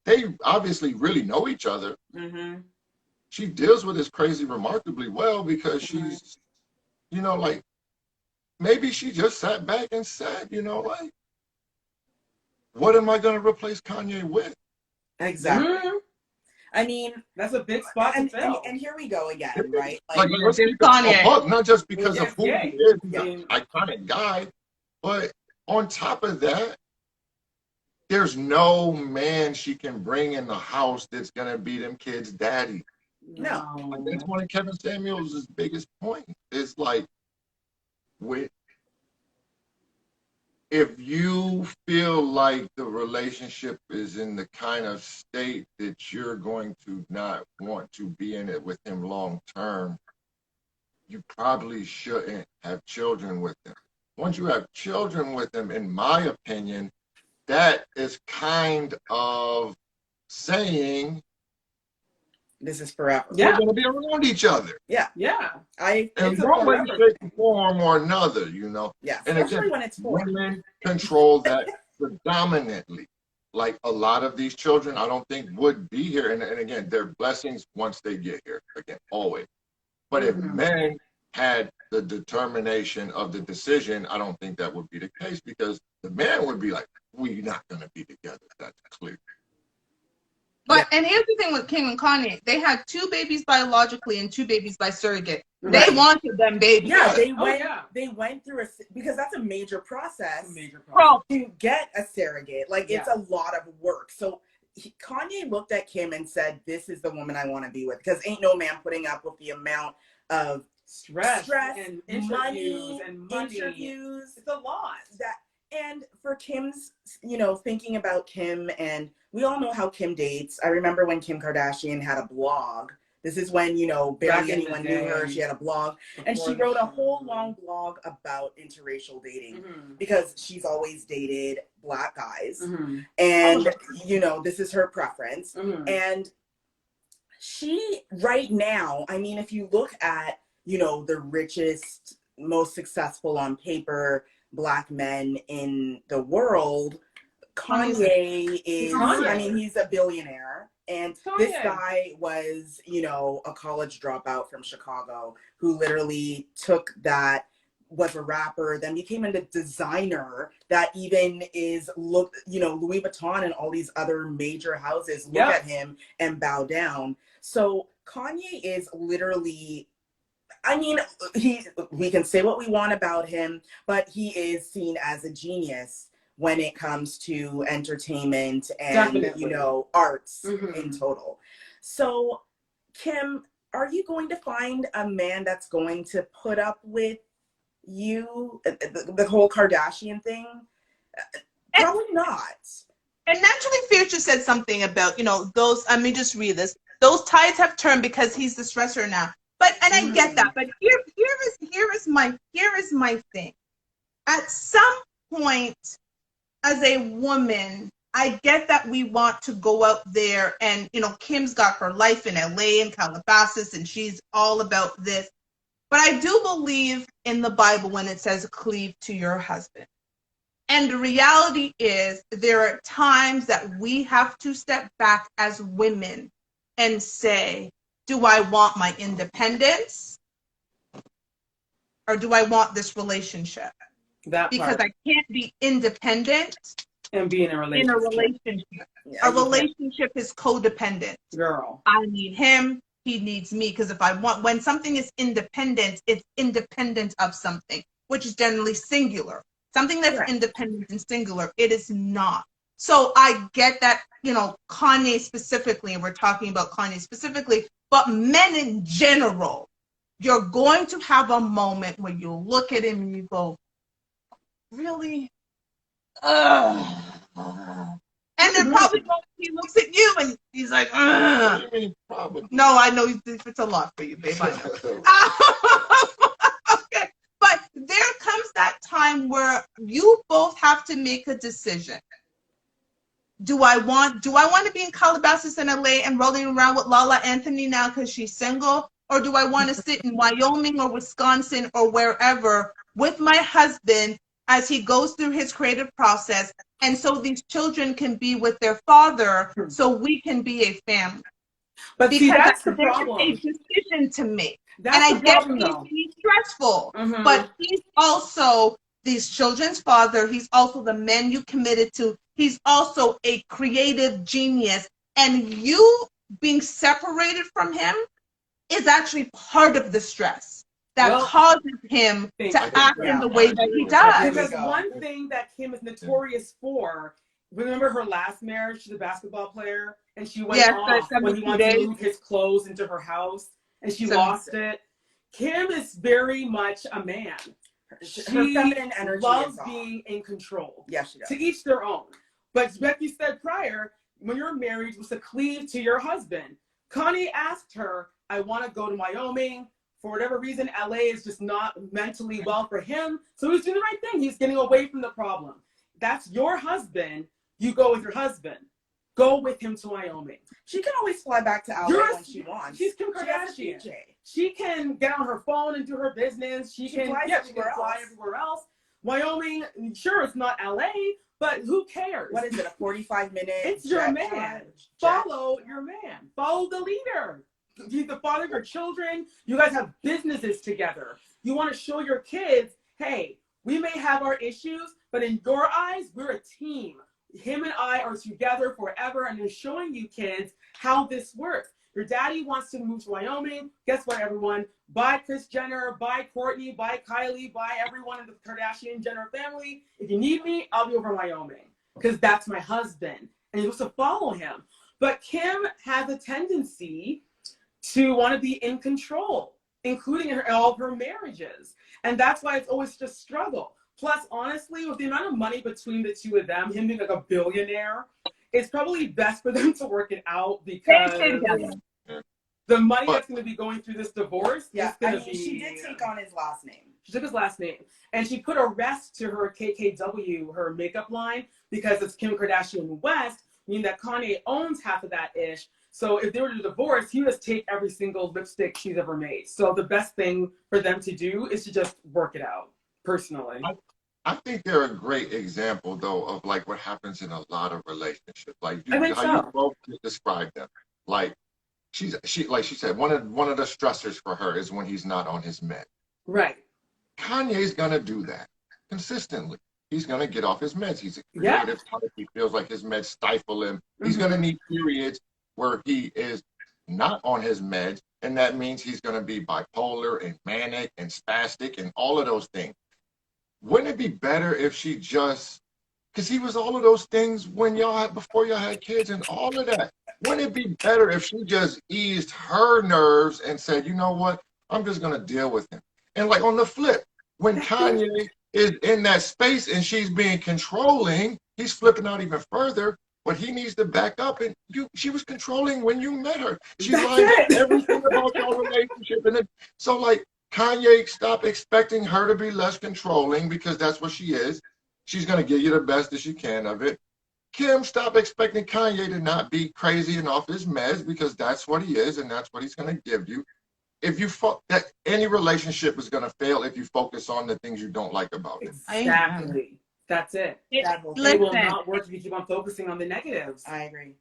they obviously really know each other. She deals with this crazy remarkably well because she's, you know, like maybe she just sat back and said, you know, like, what am I going to replace Kanye with? Exactly. I mean, that's a big spot to fill. And here we go again, right? Like Kanye. Not just because of who he is, he's an iconic guy, but on top of that, there's no man she can bring in the house that's going to be them kids' daddy. No. Like, that's one of Kevin Samuels' biggest points. It's like, if you feel like the relationship is in the kind of state that you're going to not want to be in it with him long term, you probably shouldn't have children with him. Once you have children with him, in my opinion, that is kind of saying, this is forever. We're going to be around each other. Yeah. And one way, shape, form or another, you know. Yeah. And especially again, when it's women control that predominantly. Like a lot of these children, I don't think would be here. And again, they're blessings once they get here. Again, always. But if men had the determination of the decision, I don't think that would be the case, because the man would be like, we're not going to be together. That's clear. But and here's the thing with Kim and Kanye, they had 2 babies biologically and 2 babies by surrogate. They wanted them babies. Yeah, they went through because that's a major process. Bro, to get a surrogate. Like it's a lot of work. So Kanye looked at Kim and said, "This is the woman I want to be with," because ain't no man putting up with the amount of stress and interviews money. It's a lot. And for Kim's, thinking about Kim, and we all know how Kim dates. I remember when Kim Kardashian had a blog. This is when, barely anyone knew her. She had a blog, and she wrote a whole long blog about interracial dating because she's always dated Black guys. And, this is her preference. And she, right now, I mean, if you look at, the richest, most successful on paper Black men in the world, Kanye is, I mean, he's a billionaire. And this guy was, a college dropout from Chicago who literally took that, was a rapper, then became a designer that even is, Louis Vuitton and all these other major houses look at him and bow down. So Kanye is literally, I mean, we can say what we want about him, but he is seen as a genius when it comes to entertainment and, arts in total. So, Kim, are you going to find a man that's going to put up with you, the whole Kardashian thing? Probably not. And Naturally Future said something about, those, let me just read this. Those tides have turned because he's the stressor now. And I get that, but here is my thing. At some point, as a woman, I get that we want to go out there and, Kim's got her life in LA and Calabasas, and she's all about this. But I do believe in the Bible when it says cleave to your husband. And the reality is there are times that we have to step back as women and say, do I want my independence or do I want this relationship? Because I can't be independent and be in a relationship. A relationship is codependent. Girl. I need him, he needs me. Because when something is independent, it's independent of something, which is generally singular. Something that's independent and singular, it is not. So I get that, Kanye specifically, and we're talking about Kanye specifically, but men in general, you're going to have a moment where you look at him and you go, really? And then probably he looks at you and he's like, no, I know it's a lot for you, babe. I know. Okay. But there comes that time where you both have to make a decision. Do I want to be in Calabasas in LA and rolling around with Lala Anthony now because she's single? Or do I want to sit in Wyoming or Wisconsin or wherever with my husband as he goes through his creative process, and so these children can be with their father, so we can be a family? But because see, that's the problem. There's a decision to make. That's and I get problem, he's stressful, but he's also these children's father. He's also the man you committed to. He's also a creative genius. And you being separated from him is actually part of the stress that causes him to act in the way that he does. Because one thing that Kim is notorious for, remember her last marriage to the basketball player? And she went off when he wanted to move his clothes into her house and she lost it. Kim is very much a man. She her feminine energy loves being in control. Yes, she does. To each their own. But like you said prior, when you're married, was to cleave to your husband. Kanye asked her, I want to go to Wyoming. For whatever reason, LA is just not mentally well for him. So he's doing the right thing. He's getting away from the problem. That's your husband. You go with your husband. Go with him to Wyoming. She can always fly back to LA when she wants. She's Kim Kardashian. She can get on her phone and do her business. She can fly everywhere else. Wyoming, sure, it's not LA, but who cares? What is it, a 45-minute? It's your man. Follow your man. Follow the leader. He's the father of your children. You guys have businesses together. You want to show your kids, hey, we may have our issues, but in your eyes, we're a team. Him and I are together forever, and they're showing you kids how this works. Your daddy wants to move to Wyoming. Guess what, everyone? Buy Kris Jenner, buy Kourtney, buy Kylie, buy everyone in the Kardashian Jenner family. If you need me, I'll be over in Wyoming because that's my husband. and you're supposed to follow him. But Kim has a tendency to want to be in control, including in all of her marriages. And that's why it's always just struggle. Plus, honestly, with the amount of money between the two of them, him being like a billionaire, it's probably best for them to work it out because the money that's going to be going through this divorce is going to be... She did take on his last name. She took his last name. And she put a rest to her KKW, her makeup line, because it's Kim Kardashian West, meaning that Kanye owns half of that ish. So if they were to divorce, he would just take every single lipstick she's ever made. So the best thing for them to do is to just work it out, personally. I think they're a great example, though, of like what happens in a lot of relationships. Like I think how you both described them. Like she said, one of the stressors for her is when he's not on his meds. Right. Kanye's gonna do that consistently. He's gonna get off his meds. He's a creative type. He feels like his meds stifle him. He's gonna need periods where he is not on his meds, and that means he's gonna be bipolar and manic and spastic and all of those things. Wouldn't it be better if she just, because he was all of those things before y'all had kids and all of that. Wouldn't it be better if she just eased her nerves and said, you know what, I'm just gonna deal with him. And like on the flip, when Kanye is in that space and she's being controlling, he's flipping out even further. But he needs to back up. And she was controlling when you met her. She lied everything about your relationship. And so like Kanye, stop expecting her to be less controlling because that's what she is. She's gonna give you the best that she can of it. Kim, stop expecting Kanye to not be crazy and off his meds because that's what he is and that's what he's gonna give you. If you that any relationship is going to fail if you focus on the things you don't like about it. Exactly. That's it. It will not work if you keep on focusing on the negatives. I agree.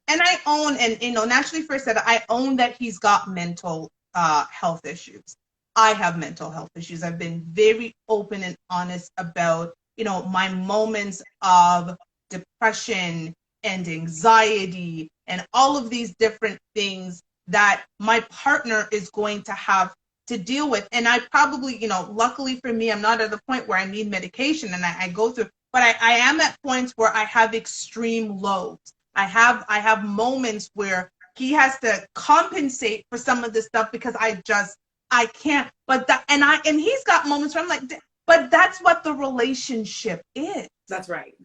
And I own, and naturally first said, I own that he's got mental health issues. I have mental health issues. I've been very open and honest about, my moments of depression and anxiety and all of these different things that my partner is going to have to deal with. And I probably, luckily for me, I'm not at the point where I need medication and I go through, but I am at points where I have extreme lows. I have moments where he has to compensate for some of this stuff because I can't, and he's got moments where I'm like, but that's what the relationship is. That's right.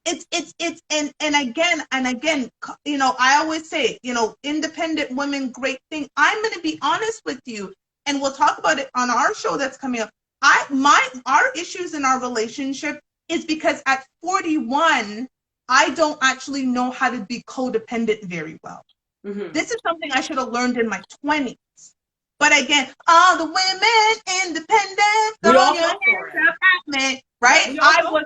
And again, I always say, independent women, great thing. I'm going to be honest with you, and we'll talk about it on our show that's coming up. Our issues in our relationship is because at 41, I don't actually know how to be codependent very well. Mm-hmm. This is something I should have learned in my 20s. But again, all the women independent, throw your hands up at me, right? I was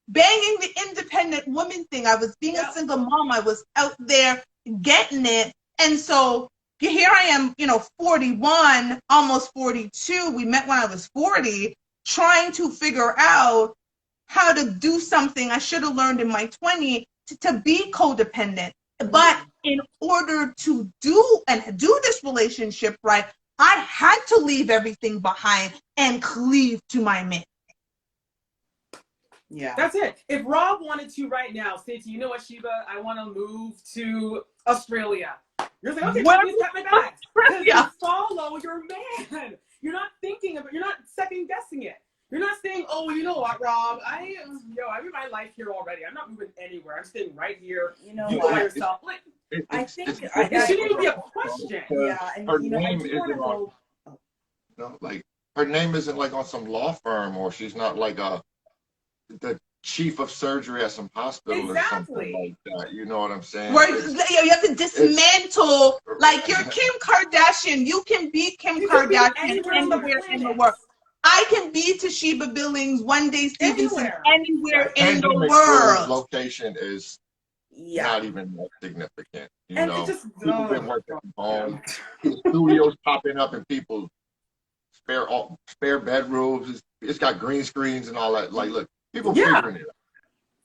banging the independent woman thing. I was being a single mom. I was out there getting it. And so here I am, 41, almost 42. We met when I was 40, trying to figure out how to do something I should have learned in my 20s to be codependent. But in order to do this relationship right, I had to leave everything behind and cleave to my man. Yeah. That's it. If Rob wanted to right now say to you, know what, Sheba, I want to move to Australia. You're like, okay, please pack my bags. Because you follow your man. You're not thinking of it. You're not second guessing it. You're not saying, oh, you know what, Rob? I'm in my life here already. I'm not moving anywhere. I'm staying right here. You know what? By yourself. Like, I think it shouldn't even be a question. Yeah, and her name isn't on, like her name isn't like on some law firm, or she's not like the chief of surgery at some hospital or something like that. You know what I'm saying? Where you have to dismantle, like you're Kim Kardashian. You can be Kim Kardashian anywhere in the world. I can be Toshiba Billings, one day Stevenson, anywhere in the world. Location is not even that significant. People been working from home. Studios popping up and people spare bedrooms. It's got green screens and all that. Like, look, people figuring it out.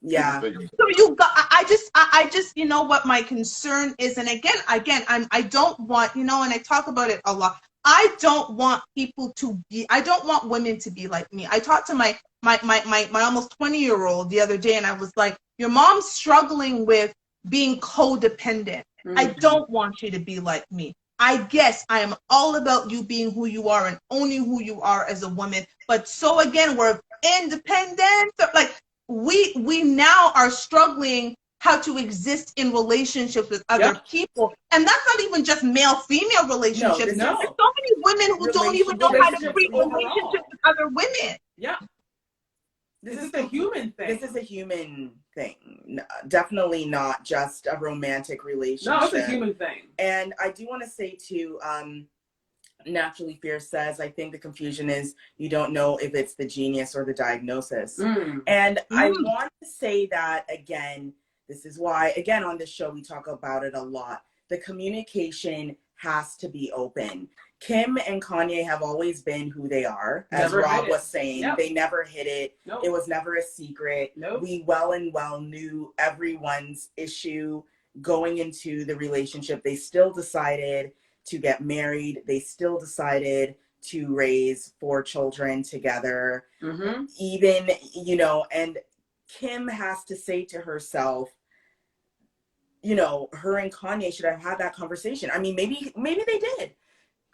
Yeah. So I just, what my concern is, and again, I don't want, and I talk about it a lot. I don't want I don't want women to be like me. I talked to my almost 20-year-old the other day, and I was like, your mom's struggling with being codependent. I don't want you to be like me. I guess I am all about you being who you are and owning who you are as a woman. But so again, we're independent. So, like we now are struggling how to exist in relationships with other people. And that's not even just male-female relationships. No. There's so many women who don't even know how to create relationships with other women. Yeah. This is a human thing. This is a human thing. Definitely not just a romantic relationship. No, it's a human thing. And I do want to say too, Naturally Fierce says, I think the confusion is you don't know if it's the genius or the diagnosis. And I want to say that again, this is why, again, on this show, we talk about it a lot. The communication has to be open. Kim and Kanye have always been who they are, as Rob was saying. Yep. They never hid it. Nope. It was never a secret. Nope. We well knew everyone's issue going into the relationship. They still decided to get married. They still decided to raise 4 children together. Even, you know, and Kim has to say to herself, you know, her and Kanye should have had that conversation. I mean, maybe they did.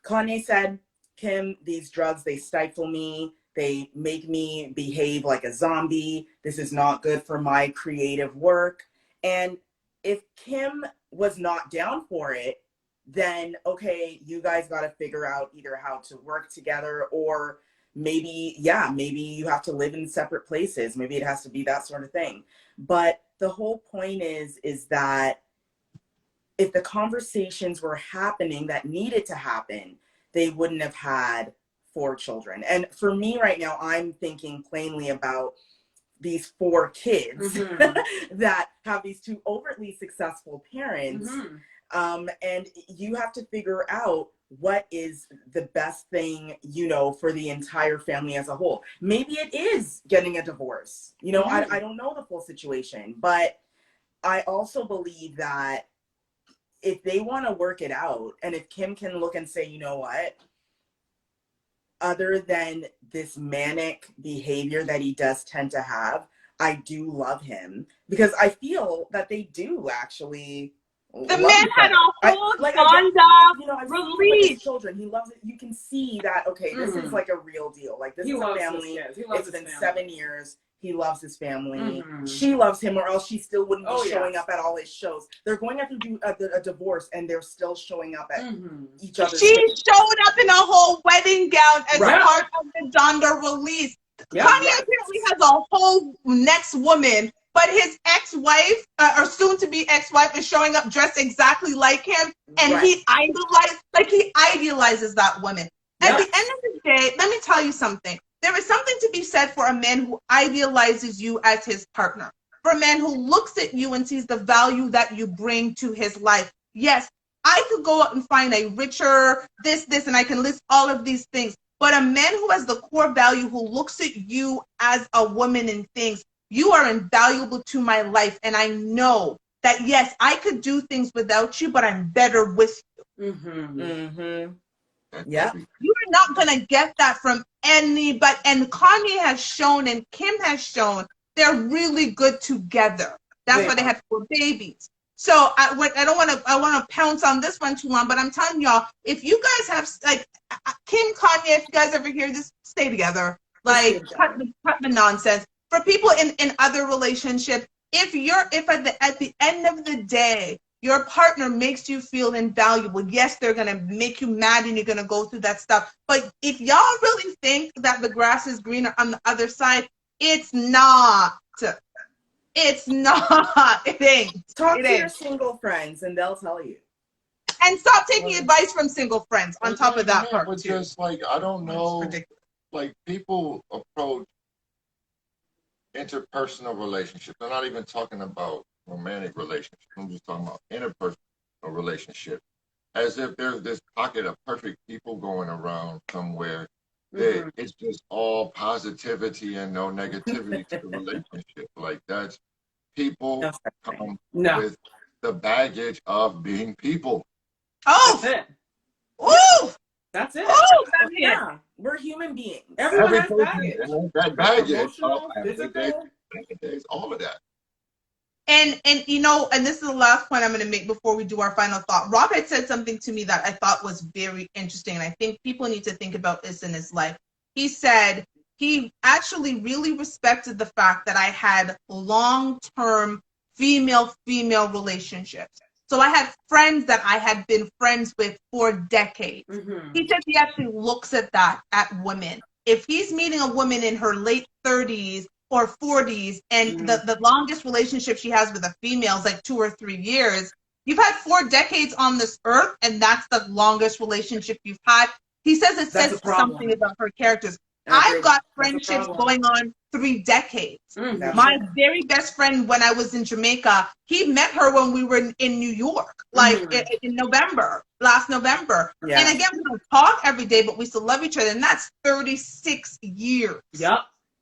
Kanye said, Kim, these drugs, they stifle me. They make me behave like a zombie. This is not good for my creative work. And if Kim was not down for it, then, okay, you guys got to figure out either how to work together or maybe you have to live in separate places. Maybe it has to be that sort of thing. But the whole point is that if the conversations were happening that needed to happen, they wouldn't have had 4 children. And for me right now, I'm thinking plainly about these 4 kids that have these 2 overtly successful parents. And you have to figure out what is the best thing, you know, for the entire family as a whole. Maybe it is getting a divorce. You know, I don't know the full situation, but I also believe that if they want to work it out, and if Kim can look and say, you know what, other than this manic behavior that he does tend to have, I do love him, because I feel that they do actually. The man had a whole release. Children, he loves it. You can see that. Okay, this is like a real deal. Like this is a family. It's been 7 years. He loves his family. She loves him, or else she still wouldn't be showing up at all his shows. They're going after a divorce, and they're still showing up at each other's. She showed up in a whole wedding gown as part of the Donda release. Kanye apparently has a whole next woman, but his ex-wife, or soon-to-be ex-wife, is showing up dressed exactly like him, and he idealizes that woman. At the end of the day, let me tell you something. There is something to be said for a man who idealizes you as his partner, for a man who looks at you and sees the value that you bring to his life. Yes, I could go out and find a richer this, and I can list all of these things, but a man who has the core value, who looks at you as a woman and thinks, you are invaluable to my life, and I know that, yes, I could do things without you, but I'm better with you. Yeah. You're not going to get that from anybody. And Kanye has shown, and Kim has shown, they're really good together. That's why they had 4 babies. So I want to pounce on this one too long, but I'm telling y'all, if you guys have, like, Kim, Kanye, if you guys ever hear this, stay together. Like, cut the nonsense. For people in other relationships, if at the end of the day, your partner makes you feel invaluable, yes, they're going to make you mad and you're going to go through that stuff. But if y'all really think that the grass is greener on the other side, it's not. It's not. It ain't. Talk to your single friends and they'll tell you. And stop taking advice from single friends on top of that part, but too. just like, I don't know, like, people approach interpersonal relationships. I'm not even talking about romantic relationships. I'm just talking about interpersonal relationship, as if there's this pocket of perfect people going around somewhere. It's just all positivity and no negativity to the relationship. Like, that's people come with the baggage of being people. Oh, that's it. Woo! That's it. Oh, that's it. Yeah, we're human beings. Everyone Every has person, baggage. that baggage, Emotional, physical. all of that. And you know, and this is the last point I'm going to make before we do our final thought. Rob had said something to me that I thought was very interesting, and I think people need to think about this in his life. He said he actually really respected the fact that I had long-term female-female relationships. So I had friends that I had been friends with for decades. Mm-hmm. He said he actually looks at that at women. If he's meeting a woman in her late 30s or 40s, and the longest relationship she has with a female is like 2 or 3 years, you've had 4 decades on this earth, and that's the longest relationship you've had. He says it That's says a problem. something about her characters. I agree. I've got That's a friendships problem. going on 3 decades. Mm-hmm. My very best friend when I was in Jamaica, he met her when we were in New York, like in November, last November. Yeah. And again, we don't talk every day, but we still love each other. And that's 36 years. Yep.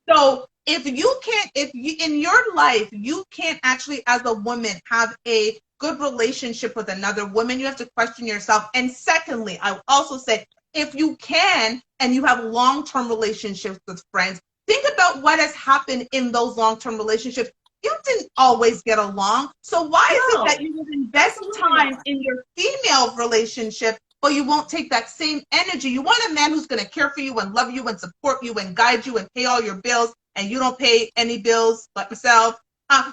So if you can't, if you in your life, you can't actually, as a woman, have a good relationship with another woman, you have to question yourself. And secondly, I would also say, if you can and you have long-term relationships with friends, think about what has happened in those long-term relationships. You didn't always get along. So why is it that you would invest time in your female relationship, but you won't take that same energy? You want a man who's going to care for you and love you and support you and guide you and pay all your bills, and you don't pay any bills like myself.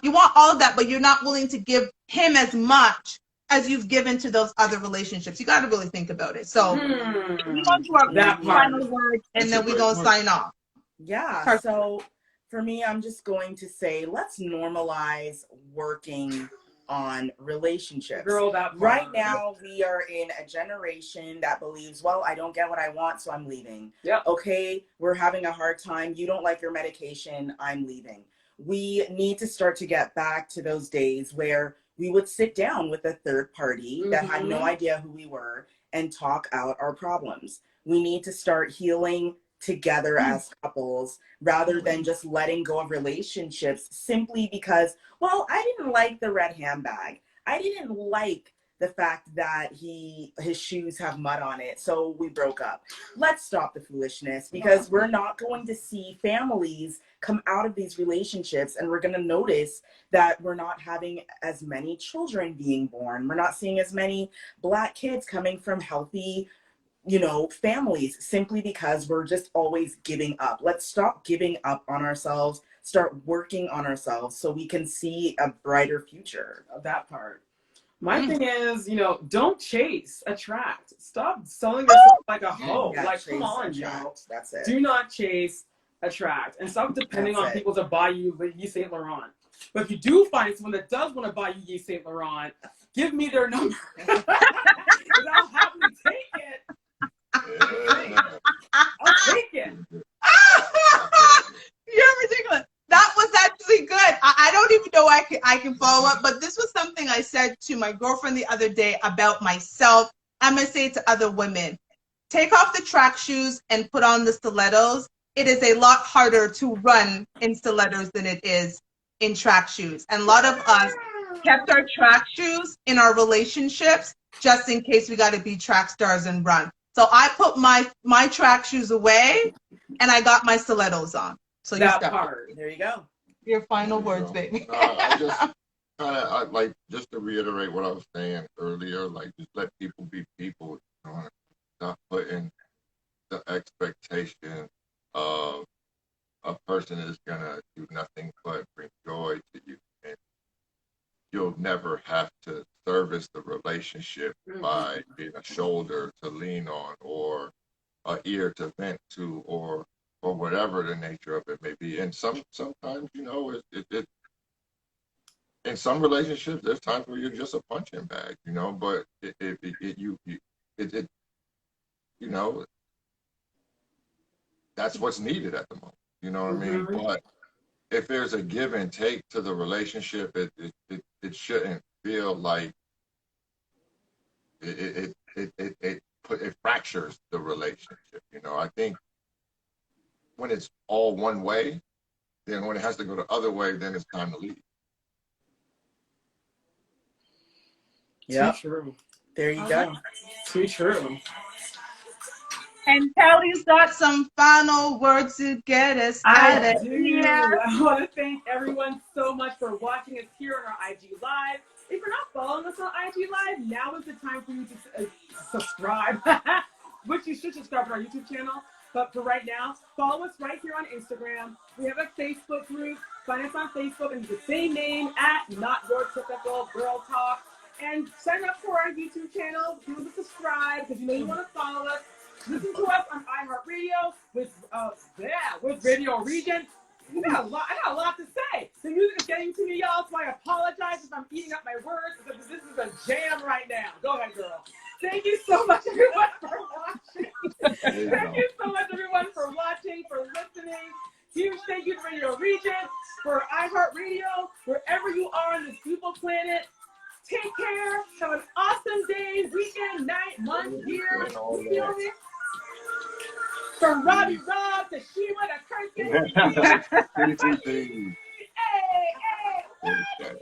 You want all of that, but you're not willing to give him as much as you've given to those other relationships. You got to really think about it. So we want to our That part. final word, and then we're going to sign off. Yeah. Perfect. So for me, I'm just going to say, let's normalize working on relationships. Girl, that part. Right now, we are in a generation that believes, well, I don't get what I want, so I'm leaving. Yep. Okay, we're having a hard time. You don't like your medication, I'm leaving. We need to start to get back to those days where we would sit down with a third party that had no idea who we were and talk out our problems. We need to start healing together as couples rather than just letting go of relationships simply because, well, I didn't like the red handbag. I didn't like the fact that his shoes have mud on it, so we broke up. Let's stop the foolishness, because we're not going to see families come out of these relationships, and we're going to notice that we're not having as many children being born. We're not seeing as many Black kids coming from healthy, families, simply because we're just always giving up. Let's stop giving up on ourselves, start working on ourselves so we can see a brighter future. That part. My thing is, don't chase, attract. Stop selling yourself like a hoe. Yeah, like, come chase, on, attract. Joe. That's it. Do not chase, attract. And stop depending That's on it. people to buy you Yves Saint Laurent. But if you do find someone that does want to buy you Yves Saint Laurent, give me their number. And I'll happily take it. I'll take it. You're ridiculous. That was actually good. I don't even know I can follow up, but this was something I said to my girlfriend the other day about myself. I'm going to say it to other women. Take off the track shoes and put on the stilettos. It is a lot harder to run in stilettos than it is in track shoes. And a lot of us kept our track shoes in our relationships just in case we got to be track stars and run. So I put my track shoes away and I got my stilettos on. So That part. There you go. Your final words, baby. I just like, just to reiterate what I was saying earlier, like, just let people be people. Stop putting the expectation of a person is gonna do nothing but bring joy to you, and you'll never have to service the relationship by being a shoulder to lean on, or an ear to vent to, or whatever the nature of it may be. And sometimes, it in some relationships, there's times where you're just a punching bag, but that's what's needed at the moment. You know what I mean? But if there's a give and take to the relationship, it shouldn't feel like it fractures the relationship. I think when it's all one way, then when it has to go the other way, then it's time to leave. Yeah. Too true. There you go. Too true. And Kelly's got some final words to get us out I of do. here. I want to thank everyone so much for watching us here on our IG Live. If you're not following us on IG Live, now is the time for you to subscribe, which you should subscribe to our YouTube channel. But for right now, follow us right here on Instagram. We have a Facebook group. Find us on Facebook and the same name at Not Your Typical Girl Talk. And sign up for our YouTube channel. Do the subscribe because you know you want to follow us. Listen to us on iHeartRadio with Radio Regent. I got a lot to say. The music is getting to me, y'all, so I apologize if I'm eating up my words because this is a jam right now. Go ahead, girl. Thank you so much, everyone, for watching. Thank you so much, everyone, for watching, for listening. Huge thank you to Radio Regent, for iHeartRadio, wherever you are on this beautiful planet. Take care. Have an awesome day, weekend, night, month, year. You feel me? From Robbie Rob to Sheila to Kirsten. TTT. Hey, hey.